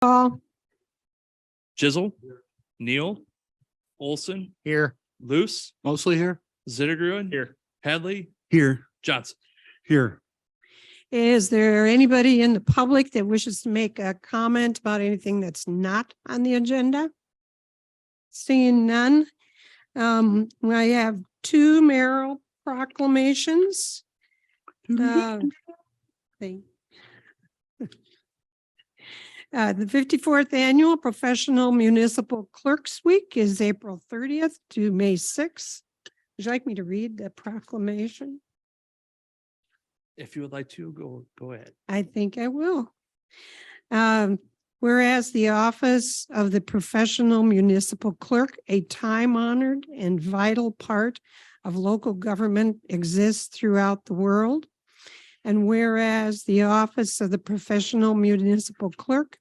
Paul. Jizzle, Neal, Olson, Here. Luce, Mostly here. Zittergruen, here, Hadley, Here. Johnson. Here. Is there anybody in the public that wishes to make a comment about anything that's not on the agenda? Seeing none. I have two mayoral proclamations. The 54th Annual Professional Municipal Clerks Week is April 30th to May 6th. Would you like me to read the proclamation? If you would like to, go ahead. I think I will. Whereas the office of the professional municipal clerk, a time-honored and vital part of local government, exists throughout the world. And whereas the office of the professional municipal clerk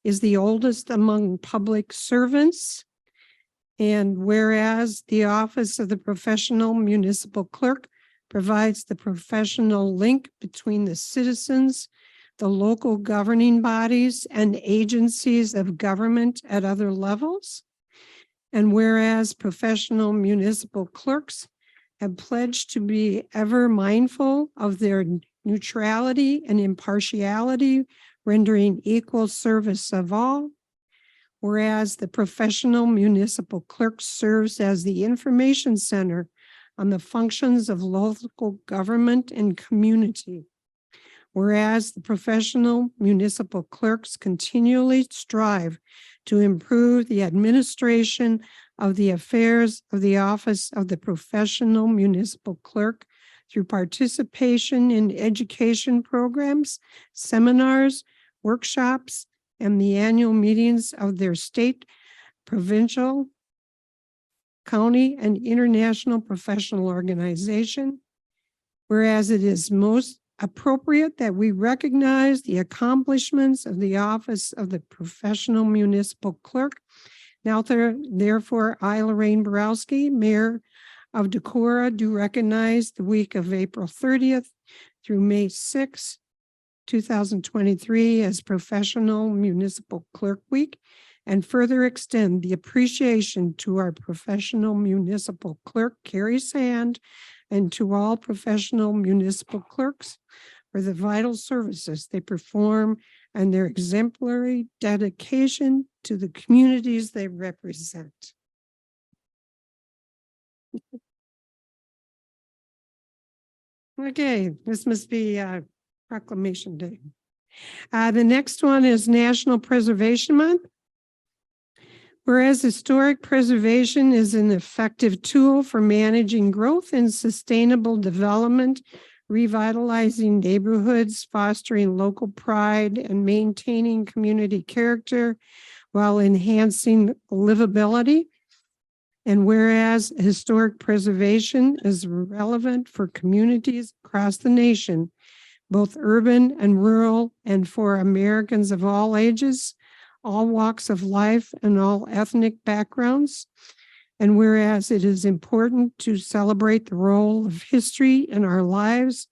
is the oldest among public servants. And whereas the office of the professional municipal clerk provides the professional link between the citizens, the local governing bodies, and agencies of government at other levels. And whereas professional municipal clerks have pledged to be ever mindful of their neutrality and impartiality, rendering equal service of all. Whereas the professional municipal clerk serves as the information center on the functions of local government and community. Whereas the professional municipal clerks continually strive to improve the administration of the affairs of the office of the professional municipal clerk through participation in education programs, seminars, workshops, and the annual meetings of their state, provincial, county, and international professional organization. Whereas it is most appropriate that we recognize the accomplishments of the office of the professional municipal clerk. Now, therefore, I, Lorraine Borowski, Mayor of Decorah, do recognize the week of April 30th through May 6th, 2023 as Professional Municipal Clerk Week, and further extend the appreciation to our professional municipal clerk, Carrie Sand, and to all professional municipal clerks for the vital services they perform and their exemplary dedication to the communities they represent. Okay, this must be Proclamation Day. The next one is National Preservation Month. Whereas historic preservation is an effective tool for managing growth and sustainable development, revitalizing neighborhoods, fostering local pride, and maintaining community character while enhancing livability. And whereas historic preservation is relevant for communities across the nation, both urban and rural, and for Americans of all ages, all walks of life, and all ethnic backgrounds. And whereas it is important to celebrate the role of history in our lives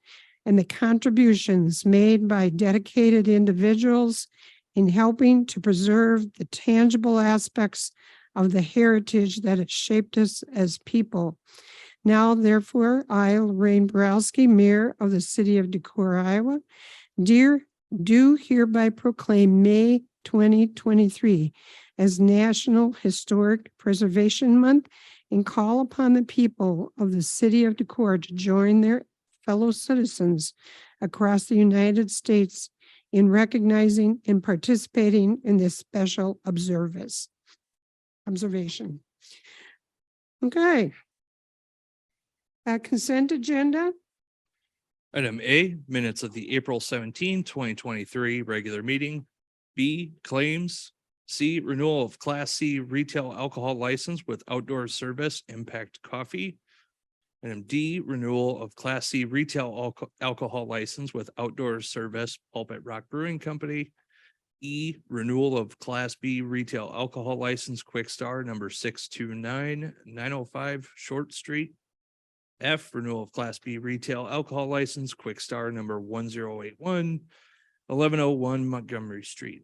and the contributions made by dedicated individuals in helping to preserve the tangible aspects of the heritage that has shaped us as people. Now, therefore, I, Lorraine Borowski, Mayor of the City of Decorah, Iowa, do hereby proclaim May 2023 as National Historic Preservation Month and call upon the people of the City of Decorah to join their fellow citizens across the United States in recognizing and participating in this special observation. Okay. Consent agenda. Item A, minutes of the April 17, 2023 regular meeting. B, claims. C, renewal of Class C retail alcohol license with outdoor service Impact Coffee. Item D, renewal of Class C retail alcohol license with outdoor service Pulpit Rock Brewing Company. E, renewal of Class B retail alcohol license Quick Star number 629-905 Short Street. F, renewal of Class B retail alcohol license Quick Star number 1081-1101 Montgomery Street.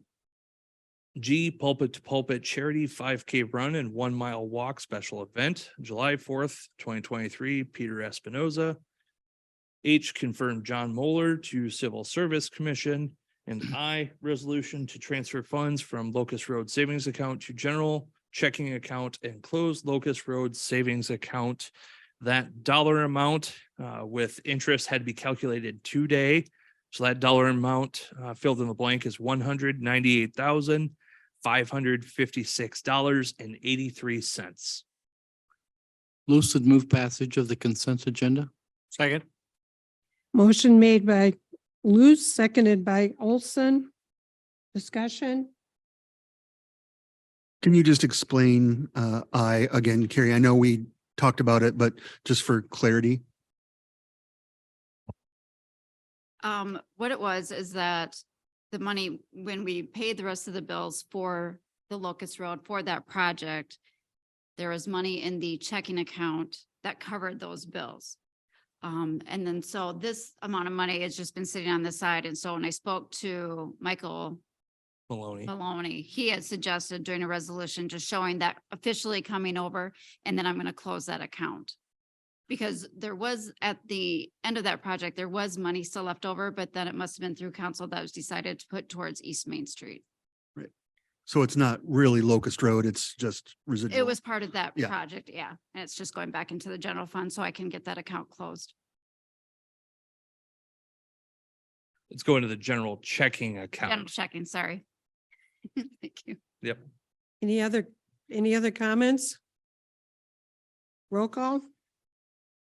G, Pulpit to Pulpit Charity 5K Run and 1 Mile Walk Special Event, July 4th, 2023, Peter Espinoza. H, confirm John Moeller to Civil Service Commission. And I, resolution to transfer funds from Locust Road Savings Account to General Checking Account and close Locust Road Savings Account. That dollar amount with interest had to be calculated today. So that dollar amount filled in the blank is $198,556.83. Lucid move passage of the consent agenda. Second. Motion made by Luce, seconded by Olson. Discussion? Can you just explain, again, Carrie, I know we talked about it, but just for clarity. What it was is that the money, when we paid the rest of the bills for the Locust Road for that project, there was money in the checking account that covered those bills. And then so this amount of money has just been sitting on the side. And so when I spoke to Michael Maloney, he had suggested doing a resolution just showing that officially coming over, and then I'm going to close that account. Because there was, at the end of that project, there was money still left over, but then it must have been through council that was decided to put towards East Main Street. So it's not really Locust Road, it's just residual. It was part of that Yeah. project, yeah. And it's just going back into the general fund so I can get that account closed. It's going to the general checking General account. checking, sorry. Thank you. Yep. Any other comments? Roll call?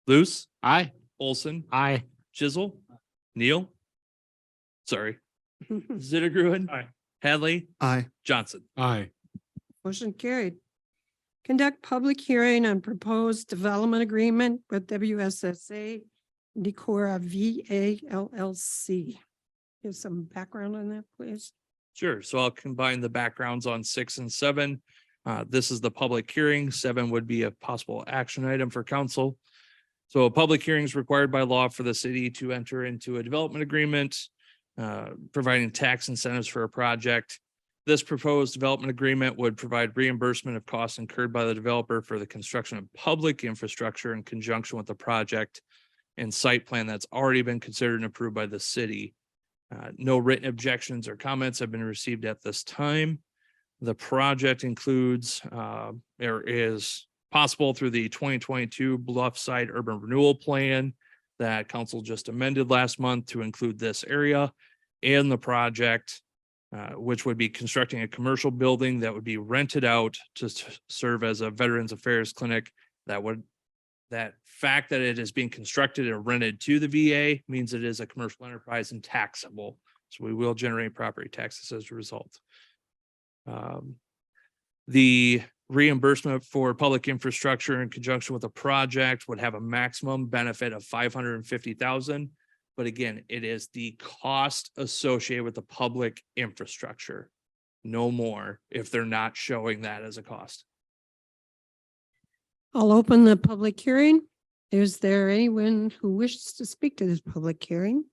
Luce, Aye. Olson, Aye. Chisel, Neal. Sorry, Zittergruen. Aye. Hadley, Aye. Johnson. Aye. Motion carried. Conduct public hearing on proposed development agreement with WSSA Decorah VA LLC. Give some background on that, please. Sure. So I'll combine the backgrounds on 6 and 7. This is the public hearing. 7 would be a possible action item for council. So a public hearing is required by law for the city to enter into a development agreement, providing tax incentives for a project. This proposed development agreement would provide reimbursement of costs incurred by the developer for the construction of public infrastructure in conjunction with the project and site plan that's already been considered and approved by the city. No written objections or comments have been received at this time. The project includes or is possible through the 2022 Bluffside Urban Renewal Plan that council just amended last month to include this area and the project, which would be constructing a commercial building that would be rented out to serve as a Veterans Affairs clinic. That fact that it is being constructed and rented to the VA means it is a commercial enterprise and taxable. So we will generate property taxes as a result. The reimbursement for public infrastructure in conjunction with a project would have a maximum benefit of $550,000. But again, it is the cost associated with the public infrastructure, no more, if they're not showing that as a cost. I'll open the public hearing. Is there anyone who wishes to speak to this public hearing?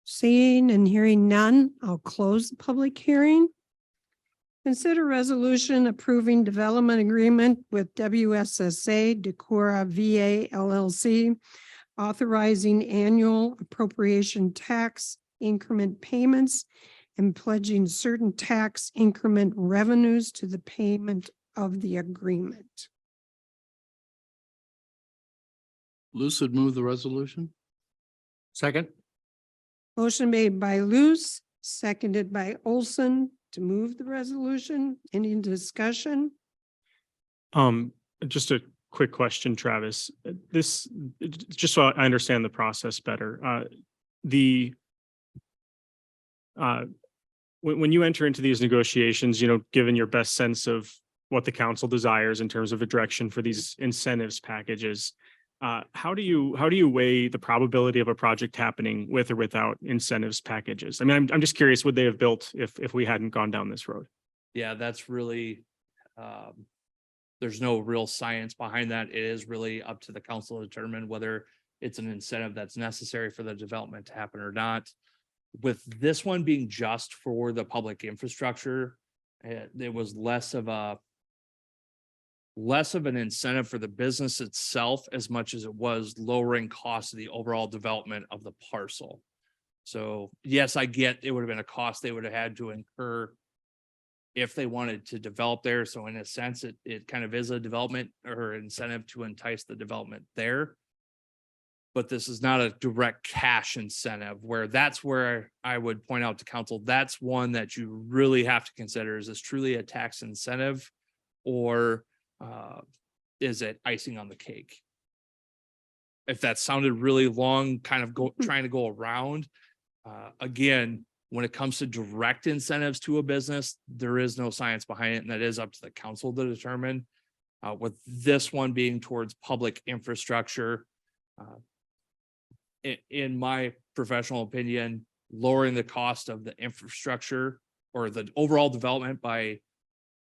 Seeing and hearing none, I'll close the public hearing. Consider resolution approving development agreement with WSSA Decorah VA LLC, authorizing annual appropriation tax increment payments and pledging certain tax increment revenues to the payment of the agreement. Lucid move the resolution. Second. Motion made by Luce, seconded by Olson to move the resolution. Any discussion? Just a quick question, Travis. This, just so I understand the process better, when you enter into these negotiations, given your best sense of what the council desires in terms of a direction for these incentives packages, how do you weigh the probability of a project happening with or without incentives packages? I mean, I'm just curious, would they have built if we hadn't gone down this road? Yeah, that's really, there's no real science behind that. It is really up to the council to determine whether it's an incentive that's necessary for the development to happen or not. With this one being just for the public infrastructure, it was less of an incentive for the business itself as much as it was lowering costs of the overall development of the parcel. So yes, I get it would have been a cost they would have had to incur if they wanted to develop there. So in a sense, it kind of is a development or incentive to entice the development there. But this is not a direct cash incentive, where that's where I would point out to council, that's one that you really have to consider. Is this truly a tax incentive, or is it icing on the cake? If that sounded really long, kind of trying to go around, again, when it comes to direct incentives to a business, there is no science behind it, and that is up to the council to determine. With this one being towards public infrastructure, in my professional opinion, lowering the cost of the infrastructure or the overall development by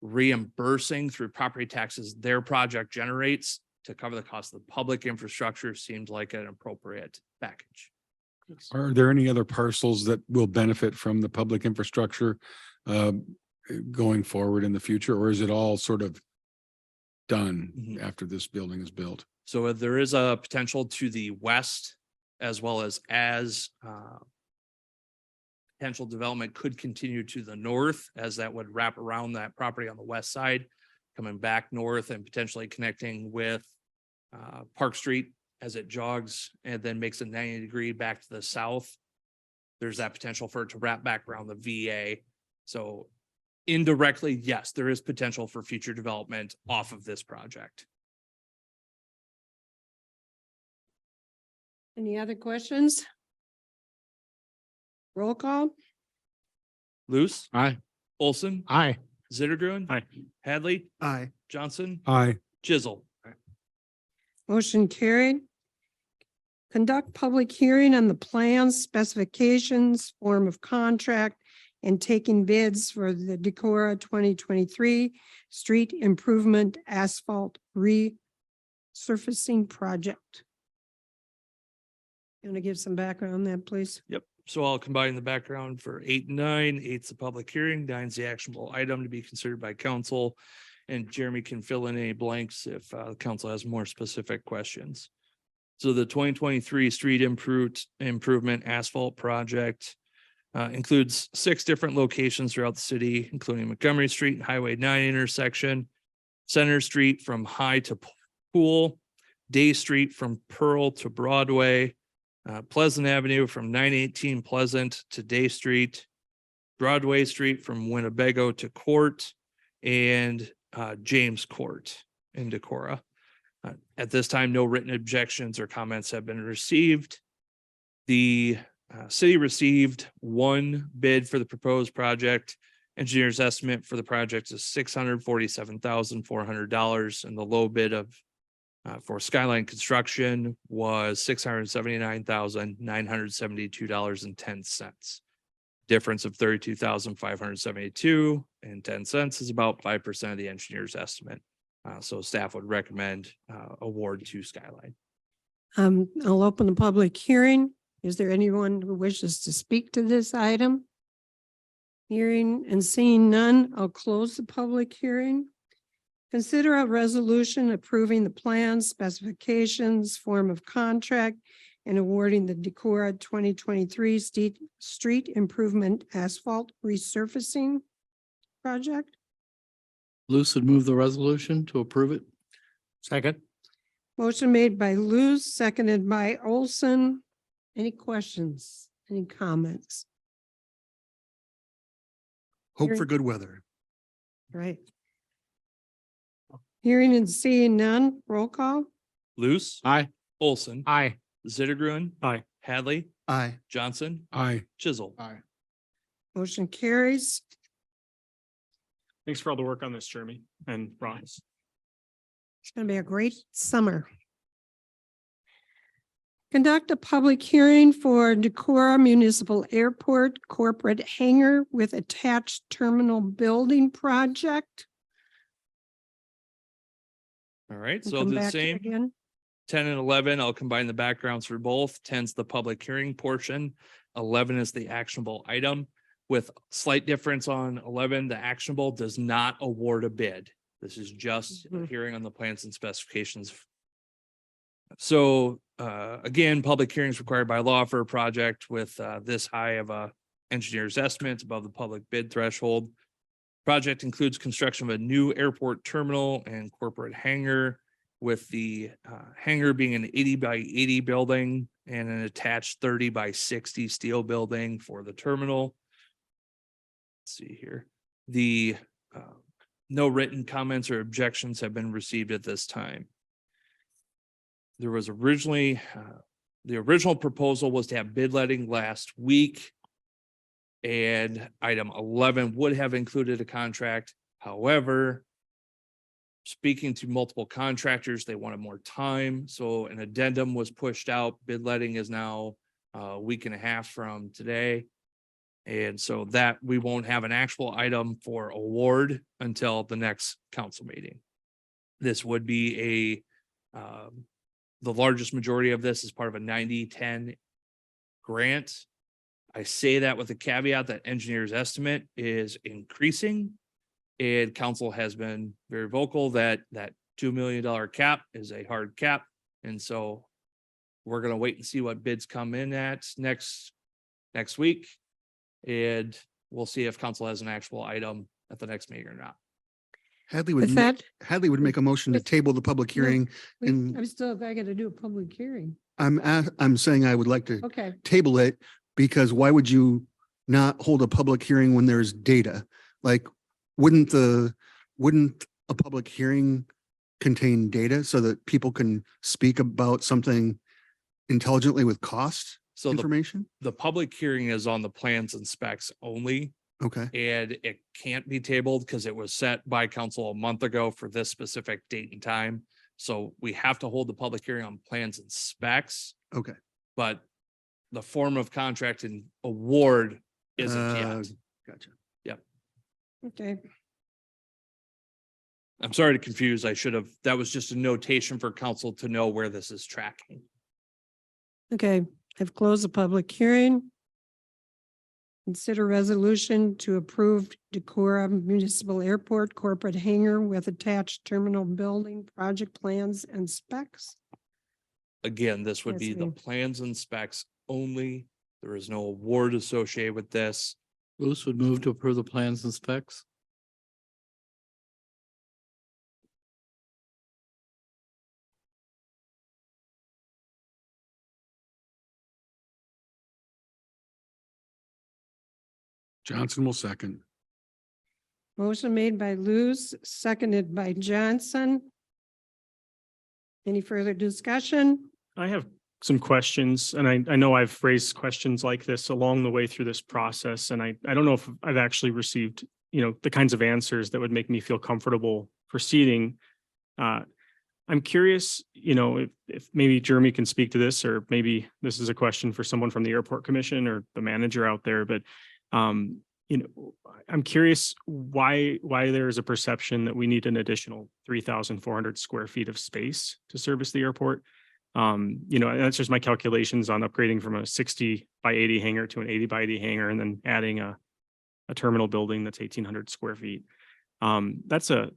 reimbursing through property taxes their project generates to cover the cost of the public infrastructure seems like an appropriate package. Are there any other parcels that will benefit from the public infrastructure going forward in the future, or is it all sort of done Mhm. after this building is built? So there is a potential to the west, as well as potential development could continue to the north, as that would wrap around that property on the west side, coming back north and potentially connecting with Park Street as it jogs and then makes a 90-degree back to the south. There's that potential for it to wrap back around the VA. So indirectly, yes, there is potential for future development off of this project. Any other questions? Roll call? Luce, Aye. Olson, Aye. Zittergruen, Aye. Hadley, Aye. Johnson, Aye. Chisel. Motion carried. Conduct public hearing on the plans, specifications, form of contract, and taking bids for the Decorah 2023 street improvement asphalt resurfacing project. You want to give some background on that, please? Yep. So I'll combine the background for 8 and 9. 8's the public hearing, 9's the actionable item to be considered by council. And Jeremy can fill in any blanks if the council has more specific questions. So the 2023 street improvement asphalt project includes 6 different locations throughout the city, including Montgomery Street and Highway 9 intersection, Center Street from High to Pool, Day Street from Pearl to Broadway, Pleasant Avenue from 918 Pleasant to Day Street, Broadway Street from Winnebago to Court, and James Court in Decorah. At this time, no written objections or comments have been received. The city received 1 bid for the proposed project. Engineer's estimate for the project is $647,400, and the low bid for Skyline Construction was $679,972.10. Difference of $32,572.10 is about 5% of the engineer's estimate. So staff would recommend award to Skyline. I'll open the public hearing. Is there anyone who wishes to speak to this item? Hearing and seeing none, I'll close the public hearing. Consider a resolution approving the plans, specifications, form of contract, and awarding the Decorah 2023 street improvement asphalt resurfacing project. Luce would move the resolution to approve it. Second. Motion made by Luz, seconded by Olson. Any questions? Any comments? Hope for good weather. Right. Hearing and seeing none, roll call. Luce, Aye. Olson, Aye. Zittergruen, Aye. Hadley, Aye. Johnson, Aye. Chisel. Aye. Motion carries. Thanks for all the work on this, Jeremy and Ross. It's going to be a great summer. Conduct a public hearing for Decorah Municipal Airport Corporate Hangar with attached terminal building project. All right, We'll so come the back to same. again. 10 and 11, I'll combine the backgrounds for both. 10's the public hearing portion. 11 is the actionable item. With slight difference on 11, the actionable does not award a bid. This is just a Mhm. hearing on the plans and specifications. So again, public hearings required by law for a project with this high of a engineer's estimates above the public bid threshold. Project includes construction of a new airport terminal and corporate hangar, with the hangar being an 80 by 80 building and an attached 30 by 60 steel building for the terminal. Let's see here. The no written comments or objections have been received at this time. There was originally, the original proposal was to have bid letting last week. And item 11 would have included a contract. However, speaking to multiple contractors, they wanted more time. So an addendum was pushed out. Bid letting is now a week and a half from today. And so that we won't have an actual item for award until the next council meeting. This would be the largest majority of this is part of a 90-10 grant. I say that with the caveat that engineer's estimate is increasing. And council has been very vocal that that $2 million cap is a hard cap. And so we're going to wait and see what bids come in at next week. And we'll see if council has an actual item at the next meeting or not. Hadley With that, Hadley would make a motion to table the public hearing. And I got to do a public hearing. I'm saying I would like to Okay. table it, because why would you not hold a public hearing when there's data? Like, wouldn't a public hearing contain data so that people can speak about something intelligently with cost So information? the public hearing is on the plans and specs only. Okay, And it can't be tabled because it was set by council a month ago for this specific date and time. So we have to hold the public hearing on plans and specs, okay. but the form of contract and award isn't yet. Gotcha. Okay. I'm sorry to confuse. I should have, that was just a notation for council to know where this is tracking. Okay. I've closed the public hearing. Consider resolution to approve Decorah Municipal Airport corporate hangar with attached terminal building project plans and specs. Again, this would Yes, be the ma'am. plans and specs only. There is no award associated with this. Luce would move to approve the plans and specs. Johnson will second. Motion made by Luz, seconded by Johnson. Any further discussion? I have some questions, and I know I've raised questions like this along the way through this process, and I don't know if I've actually received, the kinds of answers that would make me feel comfortable proceeding. I'm curious, if maybe Jeremy can speak to this, or maybe this is a question for someone from the airport commission or the manager out there, but I'm curious why there is a perception that we need an additional 3,400 square feet of space to service the airport. That's just my calculations on upgrading from a 60 by 80 hangar to an 80 by 80 hangar, and then adding a terminal building that's 1,800 square feet. That's a,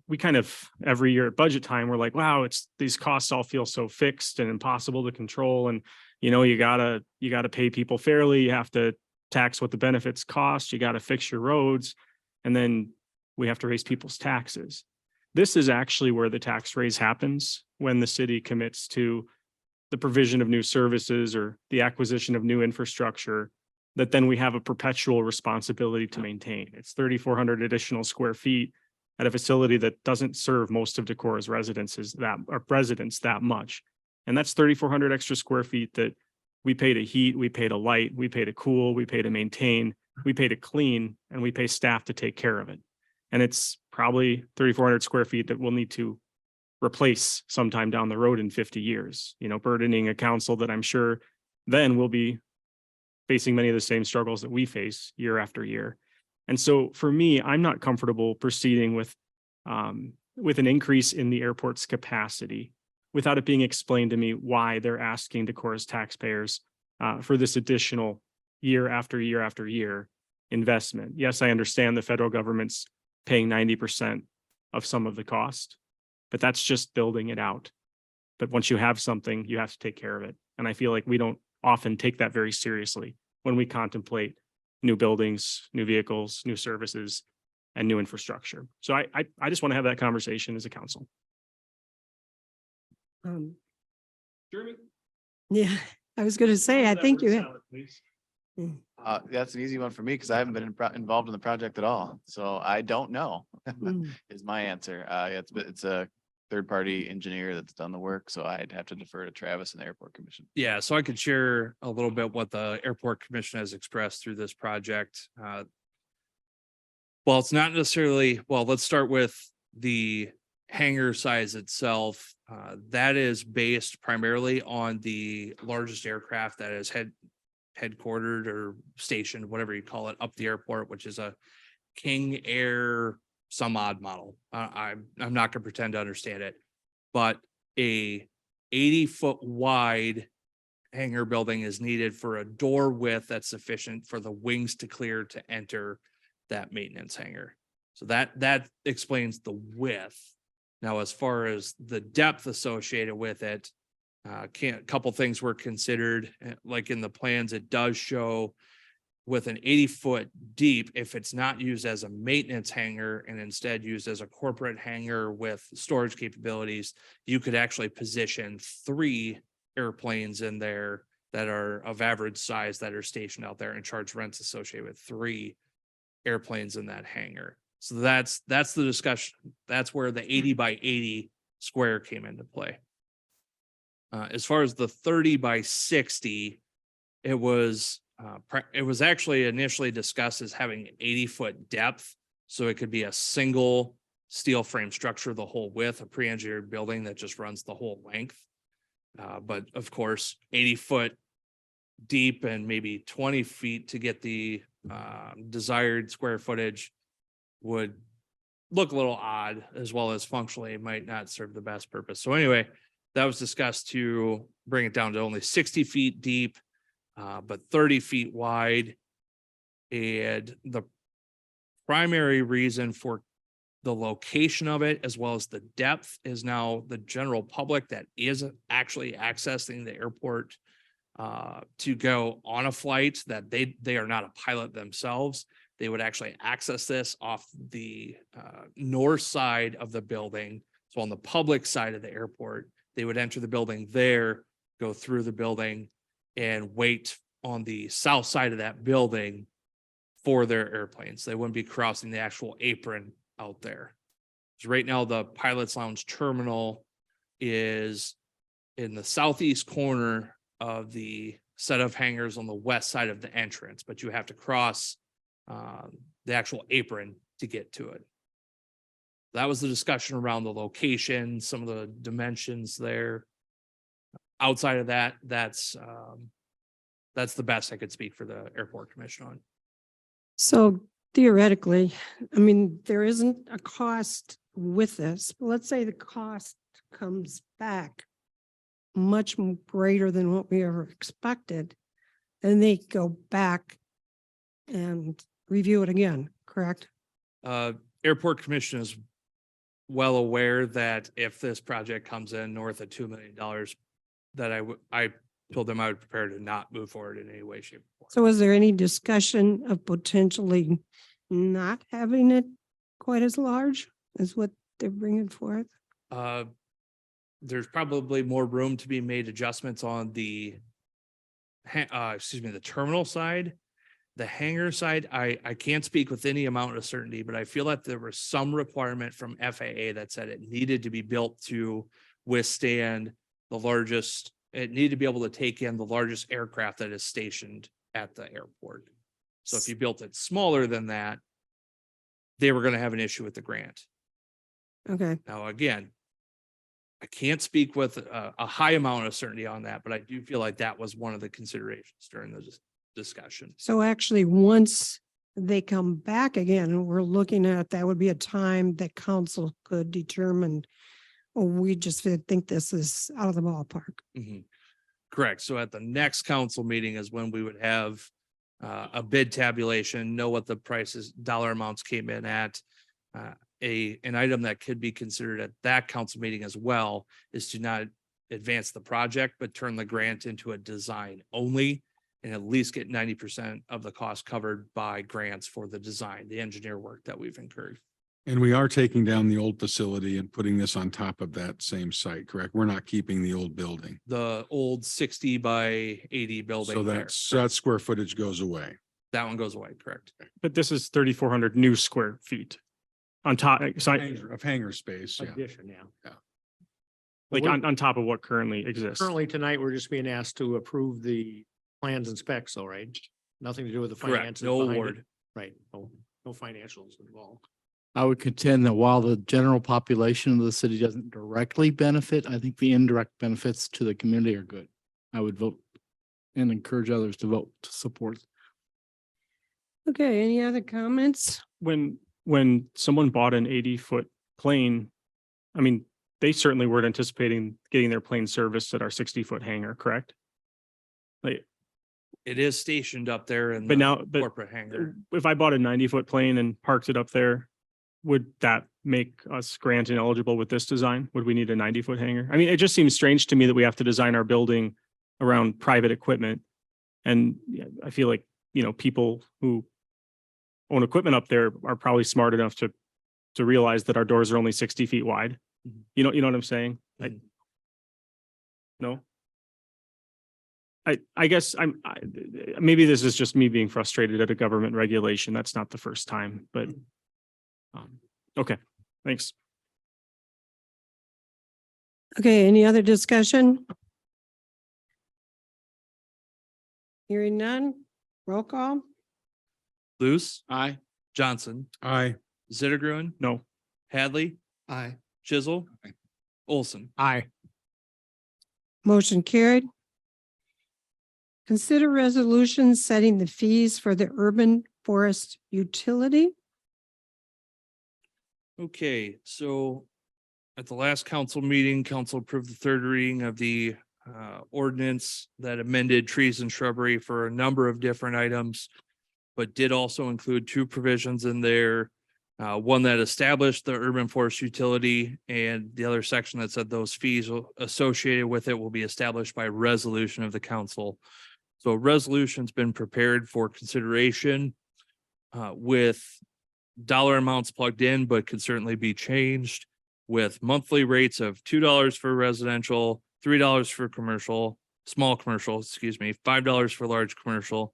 we kind of every year at budget time, we're like, wow, these costs all feel so fixed and impossible to control. And, you gotta pay people fairly. You have to tax what the benefits cost. You got to fix your roads, and then we have to raise people's taxes. This is actually where the tax raise happens, when the city commits to the provision of new services or the acquisition of new infrastructure that then we have a perpetual responsibility to maintain. It's 3,400 additional square feet at a facility that doesn't serve most of Decorah's residents that much. And that's 3,400 extra square feet that we pay to heat, we pay to light, we pay to cool, we pay to maintain, we pay to clean, and we pay staff to take care of it. And it's probably 3,400 square feet that we'll need to replace sometime down the road in 50 years, burdening a council that I'm sure then will be facing many of the same struggles that we face year after year. And so for me, I'm not comfortable proceeding with an increase in the airport's capacity without it being explained to me why they're asking Decorah's taxpayers for this additional year after year after year investment. Yes, I understand the federal government's paying 90% of some of the cost, but that's just building it out. But once you have something, you have to take care of it. And I feel like we don't often take that very seriously when we contemplate new buildings, new vehicles, new services, and new infrastructure. So I just want to have that conversation as a council. Um, Jeremy? yeah, I was going to say, I think you had. That's an easy one for me because I haven't been involved in the project at all. So I don't know Mm. is my answer. It's a third-party engineer that's done the work, so I'd have to defer to Travis and the Airport Commission. Yeah, so I could share a little bit what the Airport Commission has expressed through this project. Well, it's not necessarily, well, let's start with the hangar size itself. That is based primarily on the largest aircraft that is headquartered or stationed, whatever you call it, up the airport, which is a King Air some odd model. I'm not gonna pretend to understand it, but a 80-foot wide hangar building is needed for a door width that's sufficient for the wings to clear to enter that maintenance hangar. So that explains the width. Now, as far as the depth associated with it, a couple things were considered, like in the plans, it does show with an 80-foot deep, if it's not used as a maintenance hangar and instead used as a corporate hangar with storage capabilities, you could actually position 3 airplanes in there that are of average size that are stationed out there and charge rents associated with 3 airplanes in that hangar. So that's the discussion. That's where the 80 by 80 square came into play. As far as the 30 by 60, it was actually initially discussed as having 80-foot depth. So it could be a single steel frame structure, the whole width, a pre-engineered building that just runs the whole length. But of course, 80-foot deep and maybe 20 feet to get the desired square footage would look a little odd, as well as functionally it might not serve the best purpose. So anyway, that was discussed to bring it down to only 60 feet deep, but 30 feet wide. And the primary reason for the location of it, as well as the depth, is now the general public that is actually accessing the airport to go on a flight, that they are not a pilot themselves. They would actually access this off the north side of the building. So on the public side of the airport, they would enter the building there, go through the building, and wait on the south side of that building for their airplanes. They wouldn't be crossing the actual apron out there. So right now, the Pilot's Lounge terminal is in the southeast corner of the set of hangars on the west side of the entrance, but you have to cross the actual apron to get to it. That was the discussion around the location, some of the dimensions there. Outside of that, that's the best I could speak for the Airport Commission on. So theoretically, I mean, there isn't a cost with this. But let's say the cost comes back much greater than what we ever expected. Then they go back and review it again, correct? Airport Commission is well aware that if this project comes in north of $2 million, that I told them I would prepare to not move forward in any way, shape, or form. So is there any discussion of potentially not having it quite as large as what they're bringing forth? There's probably more room to be made adjustments on the the terminal side. The hangar side, I can't speak with any amount of certainty, but I feel that there was some requirement from FAA that said it needed to be built to withstand the largest, it needed to be able to take in the largest aircraft that is stationed at the airport. So if you built it smaller than that, they were going to have an issue with the grant. Okay, Now, again, I can't speak with a high amount of certainty on that, but I do feel like that was one of the considerations during the discussion. so actually, once they come back again, and we're looking at, that would be a time that council could determine, oh, we just think this is out of the ballpark. Mhm. Correct. So at the next council meeting is when we would have a bid tabulation, know what the prices, dollar amounts came in at. An item that could be considered at that council meeting as well is to not advance the project, but turn the grant into a design only and at least get 90% of the cost covered by grants for the design, the engineer work that we've incurred. And we are taking down the old facility and putting this on top of that same site, correct? We're not keeping the old building. The old 60 by 80 So building there, that square footage goes away. that one goes away, correct? But this is 3,400 new square feet on top, so Of hangar space, yeah. Addition, yeah. like on top of what currently exists. Currently, tonight, we're just being asked to approve the plans and specs, though, right? Nothing to do with the Correct, finances. no behind it. award. Right, no financials involved. I would contend that while the general population of the city doesn't directly benefit, I think the indirect benefits to the community are good. I would vote and encourage others to vote to support. Okay, any other comments? When someone bought an 80-foot plane, I mean, they certainly weren't anticipating getting their plane serviced at our 60-foot hangar, correct? Like, It is stationed up there in but the now, but corporate hangar. if I bought a 90-foot plane and parked it up there, would that make us grant ineligible with this design? Would we need a 90-foot hangar? I mean, it just seems strange to me that we have to design our building around private equipment. And yeah, I feel like, people who own equipment up there are probably smart enough to realize that our doors are only 60 feet wide. Mhm. You know what I'm saying? Like, Mhm. no? I guess maybe this is just me being frustrated at a government regulation. That's not the first time, but okay, thanks. Okay, any other discussion? Hearing none, roll call. Luce, Aye. Johnson, Aye. Zittergruen, No, Hadley, Aye. Chisel, Aye. Olson. Aye. Motion carried. Consider resolution setting the fees for the urban forest utility. Okay, so at the last council meeting, council approved the third reading of the ordinance that amended trees and shrubbery for a number of different items, but did also include two provisions in there. One that established the urban forest utility and the other section that said those fees associated with it will be established by resolution of the council. So a resolution's been prepared for consideration with dollar amounts plugged in, but could certainly be changed with monthly rates of $2 for residential, $3 for commercial, small commercial, $5 for large commercial,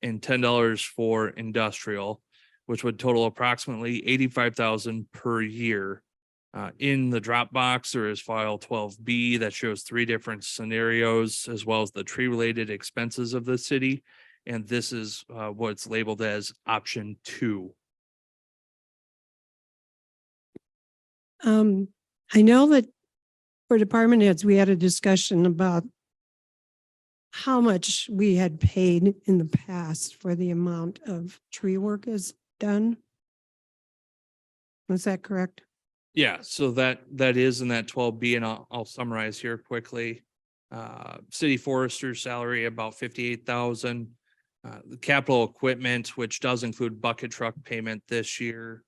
and $10 for industrial, which would total approximately $85,000 per year. In the Dropbox, there is file 12B that shows three different scenarios as well as the tree related expenses of the city. And this is what's labeled as option 2. I know that for department heads, we had a discussion about how much we had paid in the past for the amount of tree work is done. Was that correct? Yeah, so that is in that 12B, and I'll summarize here quickly. City forester's salary about 58,000. The capital equipment, which does include bucket truck payment this year,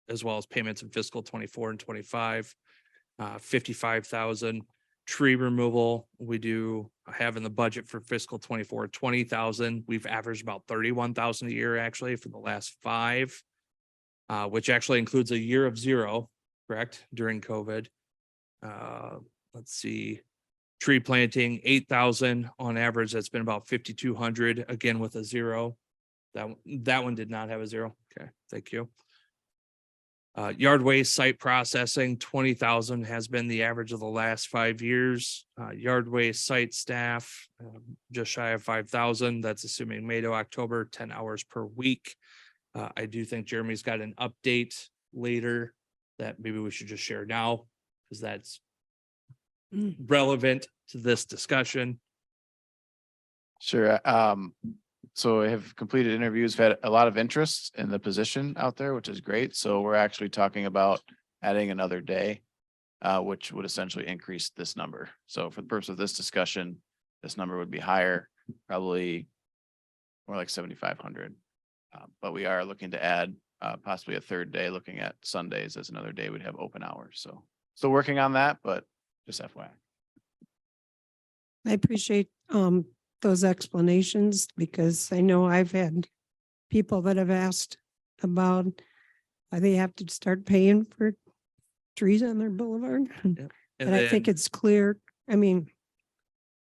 as well as payments in fiscal 24 and 25, 55,000. Tree removal, we do have in the budget for fiscal 24, 20,000. We've averaged about 31,000 a year actually for the last 5, which actually includes a year of 0, correct, during COVID. Let's see, tree planting, 8,000 on average. That's been about 5,200 again with a 0. That one did not have a 0. Okay, thank you. Yard waste site processing, 20,000 has been the average of the last 5 years. Yard waste site staff, just shy of 5,000. That's assuming May to October, 10 hours per week. I do think Jeremy's got an update later that maybe we should just share now, because that's relevant to this discussion. Sure. So I have completed interviews, had a lot of interest in the position out there, which is great. So we're actually talking about adding another day, which would essentially increase this number. So for the purpose of this discussion, this number would be higher, probably more like 7,500. But we are looking to add possibly a third day, looking at Sundays as another day we'd have open hours. So still working on that, but just FYI. I appreciate those explanations because I know I've had people that have asked about why they have to start paying for trees on their boulevard. And But I think then- it's clear, I mean,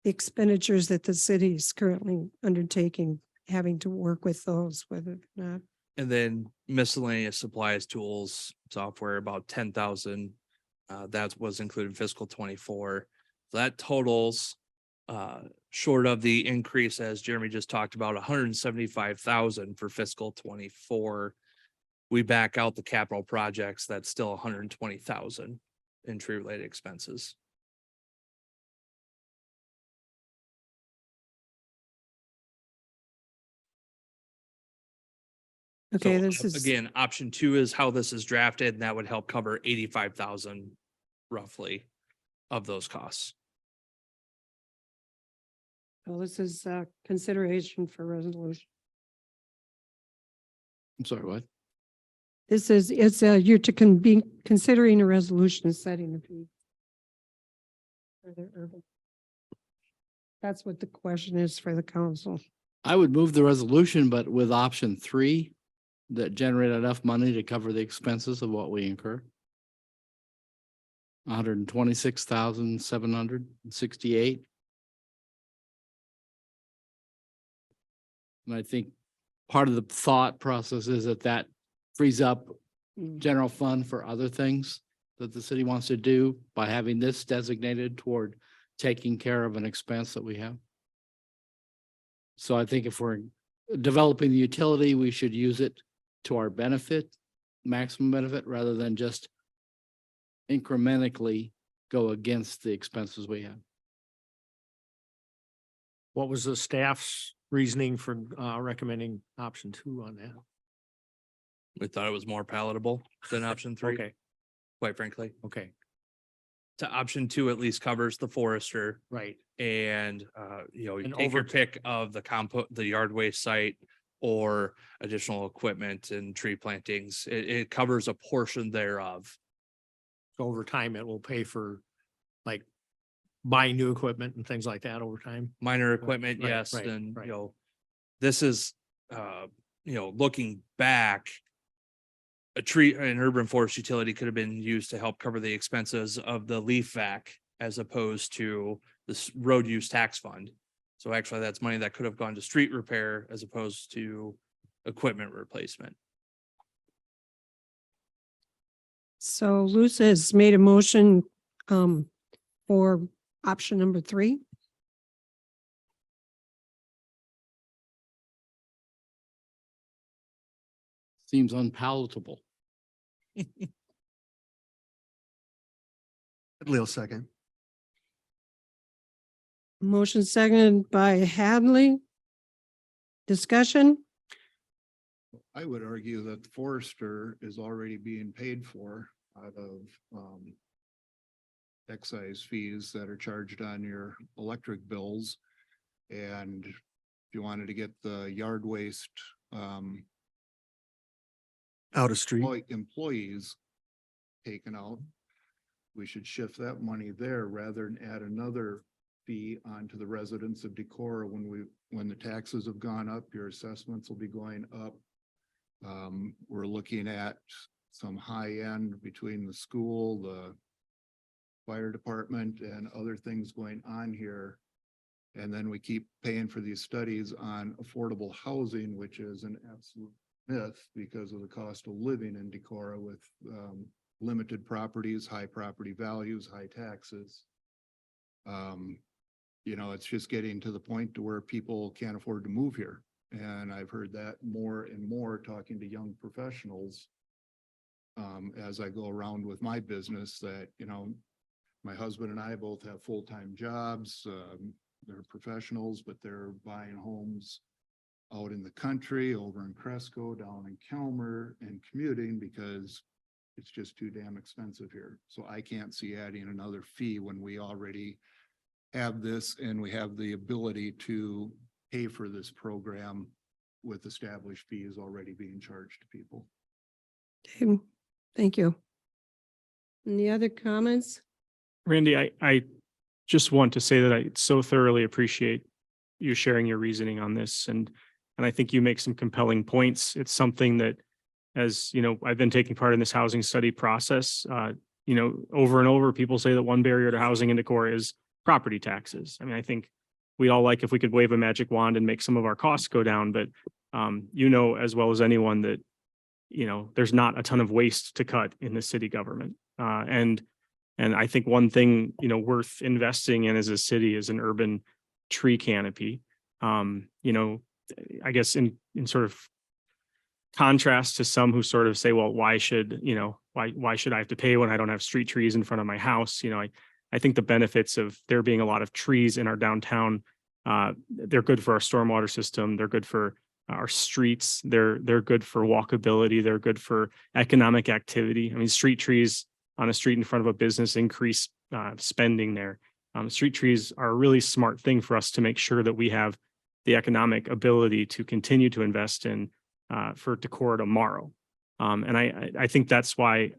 the expenditures that the city is currently undertaking, having to work with those, whether or not. And then miscellaneous supplies, tools, software, about 10,000. That was included in fiscal 24. So that totals, short of the increase, as Jeremy just talked about, 175,000 for fiscal 24. We back out the capital projects, that's still 120,000 in tree related expenses. Okay, So, this is. again, option 2 is how this is drafted, and that would help cover 85,000 roughly of those costs. Well, this is consideration for resolution. I'm sorry, what? This is, you're to be considering a resolution setting the fee. For the urban. That's what the question is for the council. I would move the resolution, but with option 3, that generate enough money to cover the expenses of what we incur. 126,768. And I think part of the thought process is that frees up general fund for other things that the city wants to do by having this designated toward taking care of an expense that we have. So I think if we're developing the utility, we should use it to our benefit, maximum benefit, rather than just incrementally go against the expenses we have. What was the staff's reasoning for recommending option 2 on that? We thought it was more palatable than option 3, Okay, quite frankly. okay, To option 2 at least covers the forester right. and, you And take your over- pick of the yard waste site or additional equipment and tree plantings. It covers a portion thereof. So over time, it will pay for like buying new equipment and things like that over time. Minor equipment, right, yes, right, and, right. this is, looking back, an urban forest utility could have been used to help cover the expenses of the leaf vac as opposed to this road use tax fund. So actually, that's money that could have gone to street repair as opposed to equipment replacement. So Luce has made a motion for option number 3. Seems unpalatable. Leo second. Motion seconded by Hadley. Discussion? I would argue that the forester is already being paid for out of excise fees that are charged on your electric bills. And if you wanted to get the yard waste Out of street. employees taken out, we should shift that money there rather than add another fee onto the residents of Decorah. When the taxes have gone up, your assessments will be going up. We're looking at some high end between the school, the fire department and other things going on here. And then we keep paying for these studies on affordable housing, which is an absolute myth because of the cost of living in Decorah with limited properties, high property values, high taxes. It's just getting to the point to where people can't afford to move here. And I've heard that more and more talking to young professionals as I go around with my business that, my husband and I both have full-time jobs. They're professionals, but they're buying homes out in the country, over in Cresco, down in Kelmer, and commuting because it's just too damn expensive here. So I can't see adding another fee when we already have this and we have the ability to pay for this program with established fees already being charged to people. Okay, thank you. Any other comments? Randy, I just want to say that I so thoroughly appreciate you sharing your reasoning on this, and I think you make some compelling points. It's something that, as you know, I've been taking part in this housing study process. You know, over and over, people say that one barrier to housing in Decorah is property taxes. I mean, I think we all like if we could wave a magic wand and make some of our costs go down, but you know as well as anyone that, you know, there's not a ton of waste to cut in the city government. And I think one thing, you know, worth investing in as a city is an urban tree canopy. You know, I guess in sort of contrast to some who sort of say, well, why should, you know, why should I have to pay when I don't have street trees in front of my house? You know, I think the benefits of there being a lot of trees in our downtown, they're good for our stormwater system. They're good for our streets. They're good for walkability. They're good for economic activity. I mean, street trees on a street in front of a business increase spending there. Street trees are a really smart thing for us to make sure that we have the economic ability to continue to invest in for Decorah tomorrow. And I think that's why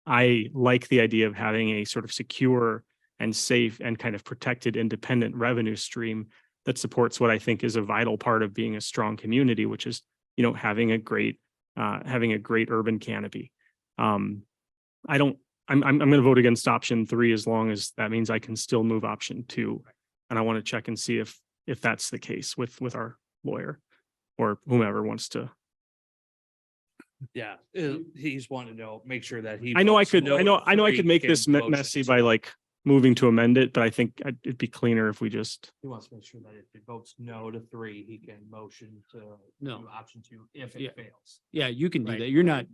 I like the idea of having a sort of secure and safe and kind of protected independent revenue stream that supports what I think is a vital part of being a strong community, which is, you know, having a great urban canopy. I'm going to vote against option 3 as long as that means I can still move option 2. And I want to check and see if that's the case with our lawyer or whomever wants to. Yeah, he's wanting to know, make sure that he. I know I votes could, no I know I three, could make can this motion messy to- by like moving to amend it, but I think it'd be cleaner if we just. He wants to make sure that if he votes no to 3, he can motion to No. do option 2 if Yeah. it fails. Yeah, you can do Right. that. You're not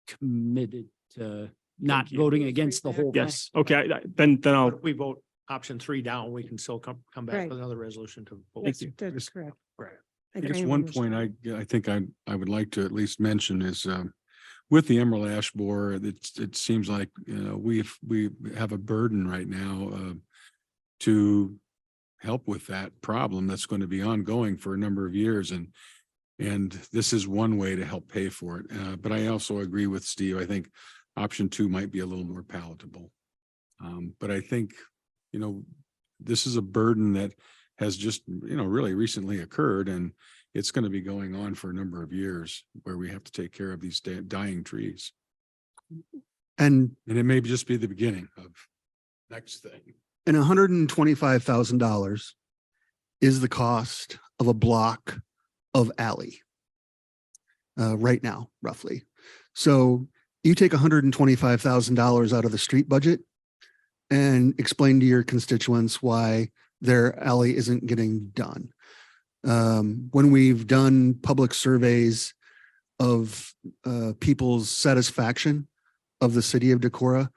committed to not you. voting against the whole thing. Yes. Okay. Then I'll. If we vote option 3 down, we can still come back Right. with another resolution to vote. Yes, you. that's correct. Right. I guess one point I think I would like to at least mention is with the emerald ash borer, it seems like, you know, we have a burden right now to help with that problem that's going to be ongoing for a number of years. And this is one way to help pay for it. But I also agree with Steve. I think option 2 might be a little more palatable. But I think, you know, this is a burden that has just, you know, really recently occurred, and it's going to be going on for a number of years where we have to take care of these dying trees. And And it may just be the beginning of next thing. and $125,000 is the cost of a block of alley. Right now, roughly. So you take $125,000 out of the street budget and explain to your constituents why their alley isn't getting done. When we've done public surveys of people's satisfaction of the city of Decorah,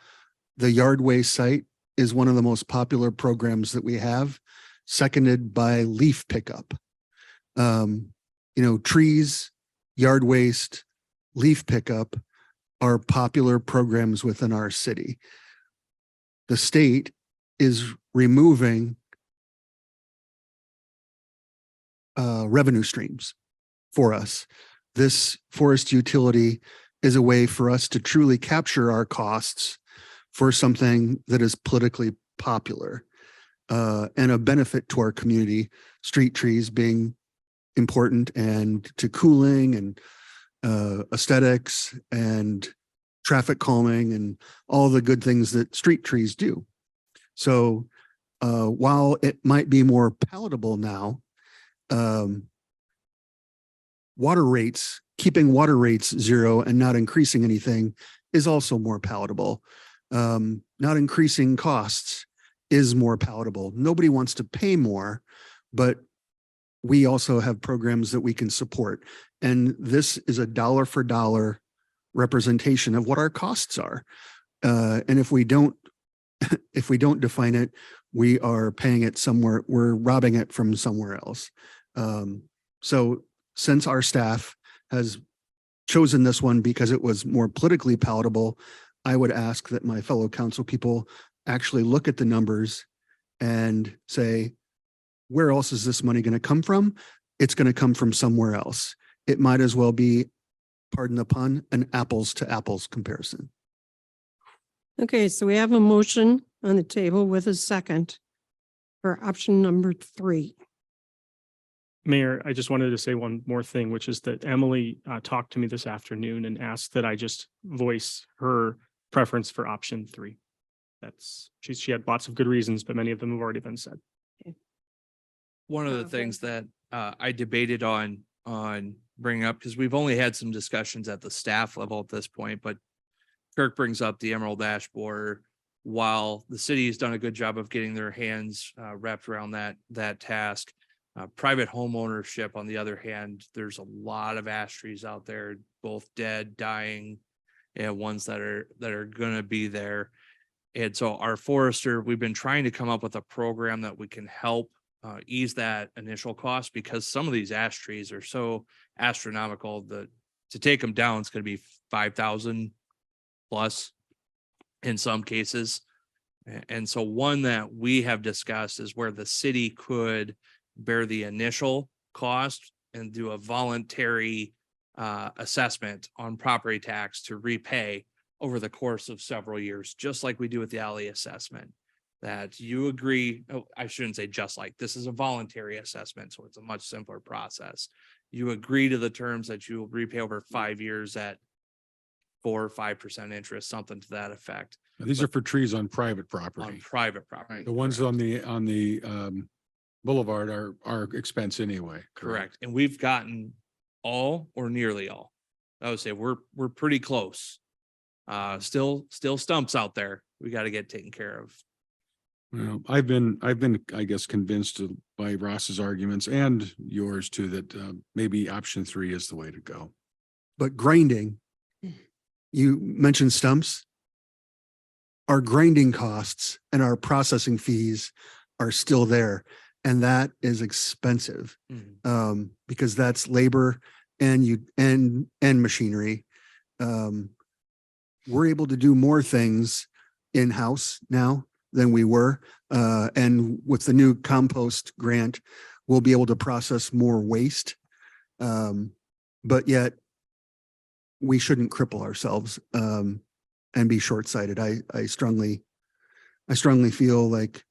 the yard waste site is one of the most popular programs that we have, seconded by leaf pickup. You know, trees, yard waste, leaf pickup are popular programs within our city. The state is removing revenue streams for us. This forest utility is a way for us to truly capture our costs for something that is politically popular and a benefit to our community, street trees being important and to cooling and aesthetics and traffic calming and all the good things that street trees do. So while it might be more palatable now, water rates, keeping water rates 0 and not increasing anything is also more palatable. Not increasing costs is more palatable. Nobody wants to pay more, but we also have programs that we can support. And this is a dollar for dollar representation of what our costs are. And if we don't define it, we are paying it somewhere, we're robbing it from somewhere else. So since our staff has chosen this one because it was more politically palatable, I would ask that my fellow council people actually look at the numbers and say, where else is this money going to come from? It's going to come from somewhere else. It might as well be, pardon the pun, an apples to apples comparison. Okay, so we have a motion on the table with a second for option number 3. Mayor, I just wanted to say one more thing, which is that Emily talked to me this afternoon and asked that I just voice her preference for option 3. She had lots of good reasons, but many of them have already been said. One of the go things ahead. that I debated on bringing up, because we've only had some discussions at the staff level at this point, but Kirk brings up the Emerald Ash Borer. While the city has done a good job of getting their hands wrapped around that task, private home ownership, on the other hand, there's a lot of ash trees out there, both dead, dying, and ones that are gonna be there. And so our forester, we've been trying to come up with a program that we can help ease that initial cost, because some of these ash trees are so astronomical that to take them down, it's gonna be 5,000 plus in some cases. And so one that we have discussed is where the city could bear the initial cost and do a voluntary assessment on property tax to repay over the course of several years, just like we do with the alley assessment. That you agree, I shouldn't say just like, this is a voluntary assessment, so it's a much simpler process. You agree to the terms that you will repay over 5 years at 4 or 5% interest, something to that effect, These are for trees on private on property. private property. The ones on the boulevard are our expense anyway. Correct. And we've gotten all or nearly all. I would say we're pretty close. Still stumps out there. We got to get taken care of. Well, I've been, I guess, convinced by Ross's arguments and yours too, that maybe option 3 is the way to go. But grinding, you mentioned stumps. Our grinding costs and our processing fees are still there. And that is expensive because that's labor and machinery. We're able to do more things in-house now than we were. And with the new compost grant, we'll be able to process more waste. But yet we shouldn't cripple ourselves and be short-sighted. I strongly feel like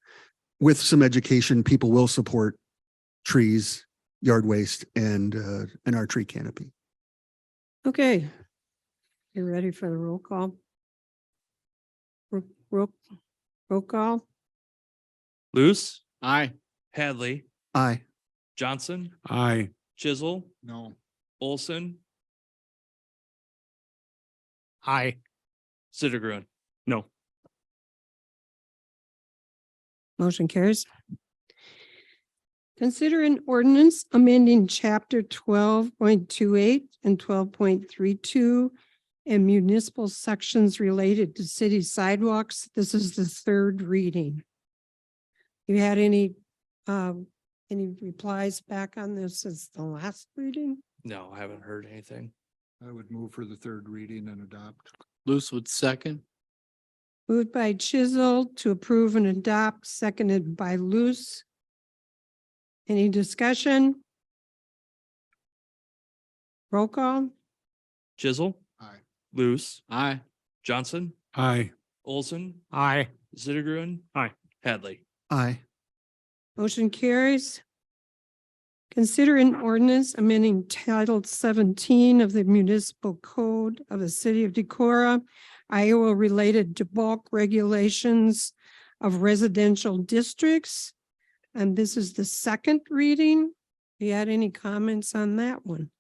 with some education, people will support trees, yard waste, and our tree canopy. Okay. You ready for the roll call? Roll call? Luce, Aye. Hadley, Aye. Johnson, Aye. Chisel, No. Olson, Aye. Sittergruen. No. Motion carries. Consider an ordinance amending chapter 12.28 and 12.32 and municipal sections related to city sidewalks. This is the 3rd reading. You had any replies back on this since the last reading? No, I haven't heard anything. I would move for the 3rd reading and adopt. Luce would second. Moved by Chisel to approve and adopt, seconded by Luce. Any discussion? Roll call? Chisel, Aye. Luce, Aye. Johnson, Aye. Olson, Aye. Sittergruen. Aye. Hadley. Aye. Motion carries. Consider an ordinance amending Title 17 of the Municipal Code of the City of Decorah, Iowa, related to bulk regulations of residential districts. And this is the 2nd reading. You had any comments on that one?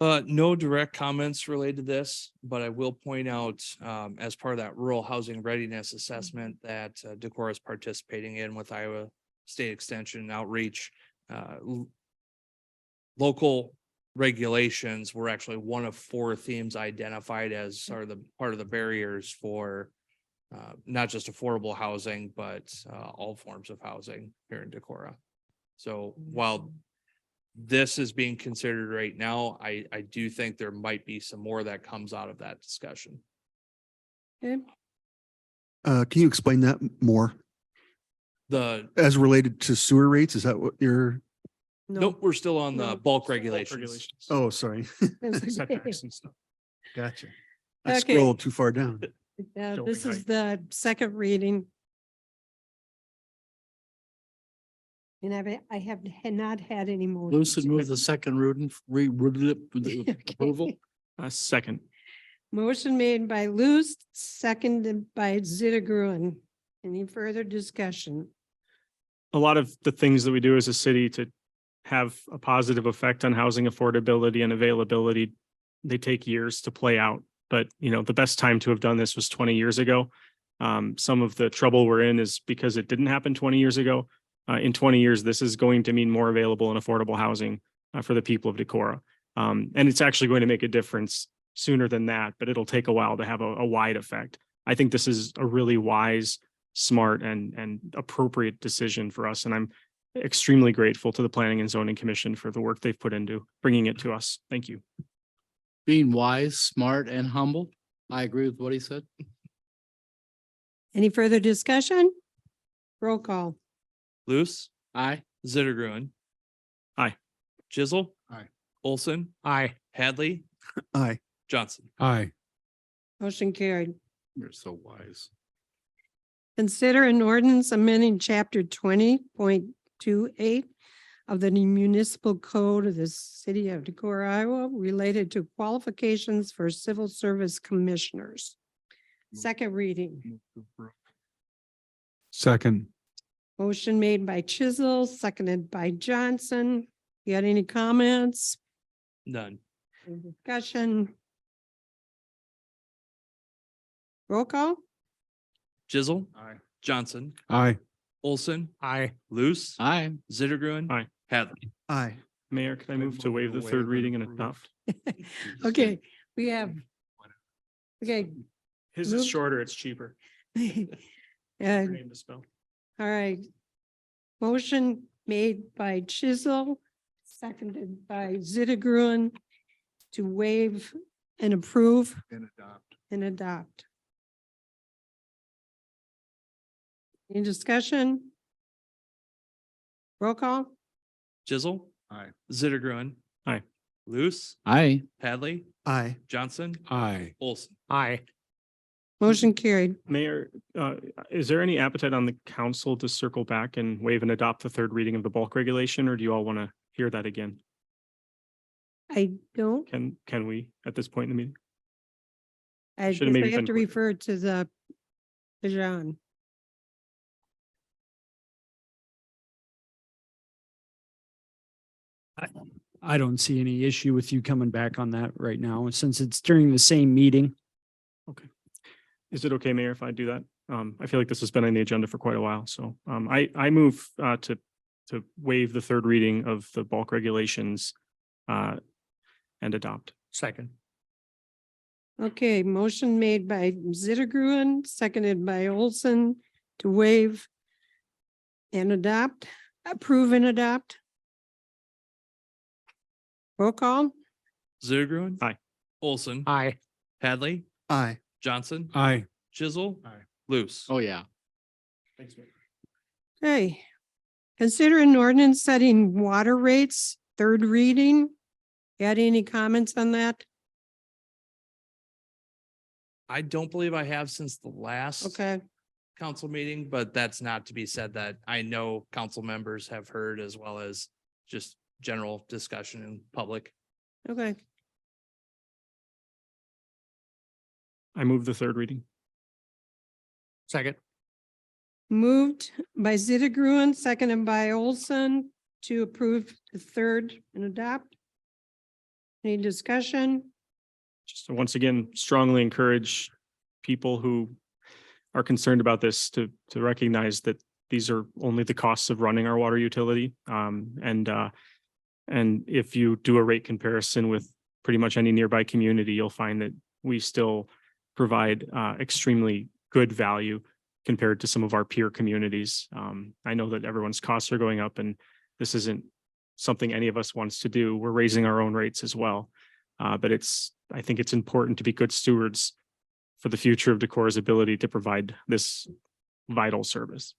No direct comments related to this, but I will point out, as part of that rural housing readiness assessment that Decorah is participating in with Iowa State Extension and Outreach. Local regulations were actually one of 4 themes identified as are the part of the barriers for not just affordable housing, but all forms of housing here in Decorah. So while this is being considered right now, I do think there might be some more that comes out of that discussion. Okay. Can you explain that more? The, As related to sewer rates, is that what you're, nope, we're still on the No. bulk regulations. oh, sorry. Setbacks and stuff. Gotcha. I Okay. scrolled too far down. Yeah, Building this is the second reading. And had not had any more. Lucid move the second approval. Second. Motion made by Luce, seconded by Zittergruen. Any further discussion? A lot of the things that we do as a city to have a positive effect on housing affordability and availability, they take years to play out. But, you know, the best time to have done this was 20 years ago. Some of the trouble we're in is because it didn't happen 20 years ago. In 20 years, this is going to mean more available and affordable housing for the people of Decorah. And it's actually going to make a difference sooner than that, but it'll take a while to have a wide effect. I think this is a really wise, smart, and appropriate decision for us. And I'm extremely grateful to the Planning and Zoning Commission for the work they've put into bringing it to us. Thank you. Being wise, smart, and humble. I agree with what he said. Any further discussion? Roll call. Luce, Aye. Zittergruen. Aye. Chisel. Aye. Olson, Aye. Hadley, Aye. Johnson. Aye. Motion carried. You're so wise. Consider an ordinance amending chapter 20.28 of the municipal code of the city of Decorah, Iowa, related to qualifications for civil service commissioners. Second reading. Second. Motion made by Chisel, seconded by Johnson. You got any comments? None. Discussion? Roll call? Chisel. Aye. Johnson. Aye. Olson. Aye. Luce. Aye. Zittergruen. Aye. Hadley. Aye. Mayor, can I move to waive the waive third and reading and approve. adopt? Okay, we have. Okay. His Move- is shorter, it's cheaper. And Name to spell. all right. Motion made by Chisel, seconded by Zittergruen to waive and approve And adopt. and adopt. Any discussion? Roll call? Chisel. Aye. Zittergruen. Aye. Luce. Aye. Hadley. Aye. Johnson. Aye. Olson. Aye. Motion carried. Mayor, is there any appetite on the council to circle back and waive and adopt the third reading of the bulk regulation, or do you all want to hear that again? I don't, Can we at this point in the meeting? I Should've guess maybe I have been to quicker. refer to the John. I don't see any issue with you coming back on that right now, since it's during the same meeting. Is it okay, Mayor, if I do that? I feel like this has been on the agenda for quite a while, so I move to waive the third reading of the bulk regulations and adopt. Second. Okay, motion made by Zittergruen, seconded by Olson to waive and adopt, approve and adopt. Roll call? Zittergruen. Aye. Olson. Aye. Hadley. Aye. Johnson. Aye. Chisel. Aye. Luce. Oh, yeah. Thanks, Mayor. Okay. Consider an ordinance setting water rates, third reading. Got any comments on that? I don't believe I have since the last Okay, council meeting, but that's not to be said that I know council members have heard, as well as just general discussion in public. okay. I move the third reading. Second. Moved by Zittergruen, seconded by Olson to approve the third and adopt. Any discussion? Just once again, strongly encourage people who are concerned about this to recognize that these are only the costs of running our water utility. And if you do a rate comparison with pretty much any nearby community, you'll find that we still provide extremely good value compared to some of our peer communities. I know that everyone's costs are going up, and this isn't something any of us wants to do. We're raising our own rates as well. But I think it's important to be good stewards for the future of Decorah's ability to provide this vital service.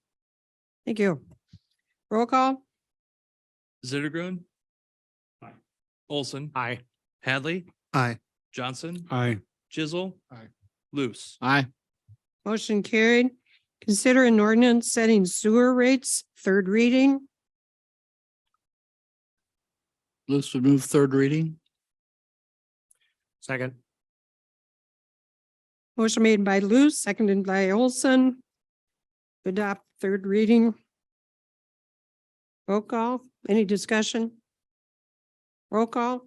Thank you. Roll call? Zittergren. Olson. Aye. Hadley, Aye. Johnson, Aye. Chisel. Aye. Loose. Aye. Motion carried. Consider an ordinance setting sewer rates, third reading. Loose would move third reading. Second. Motion made by Luce, seconded by Olson. To adopt third reading. Roll call, any discussion? Roll call?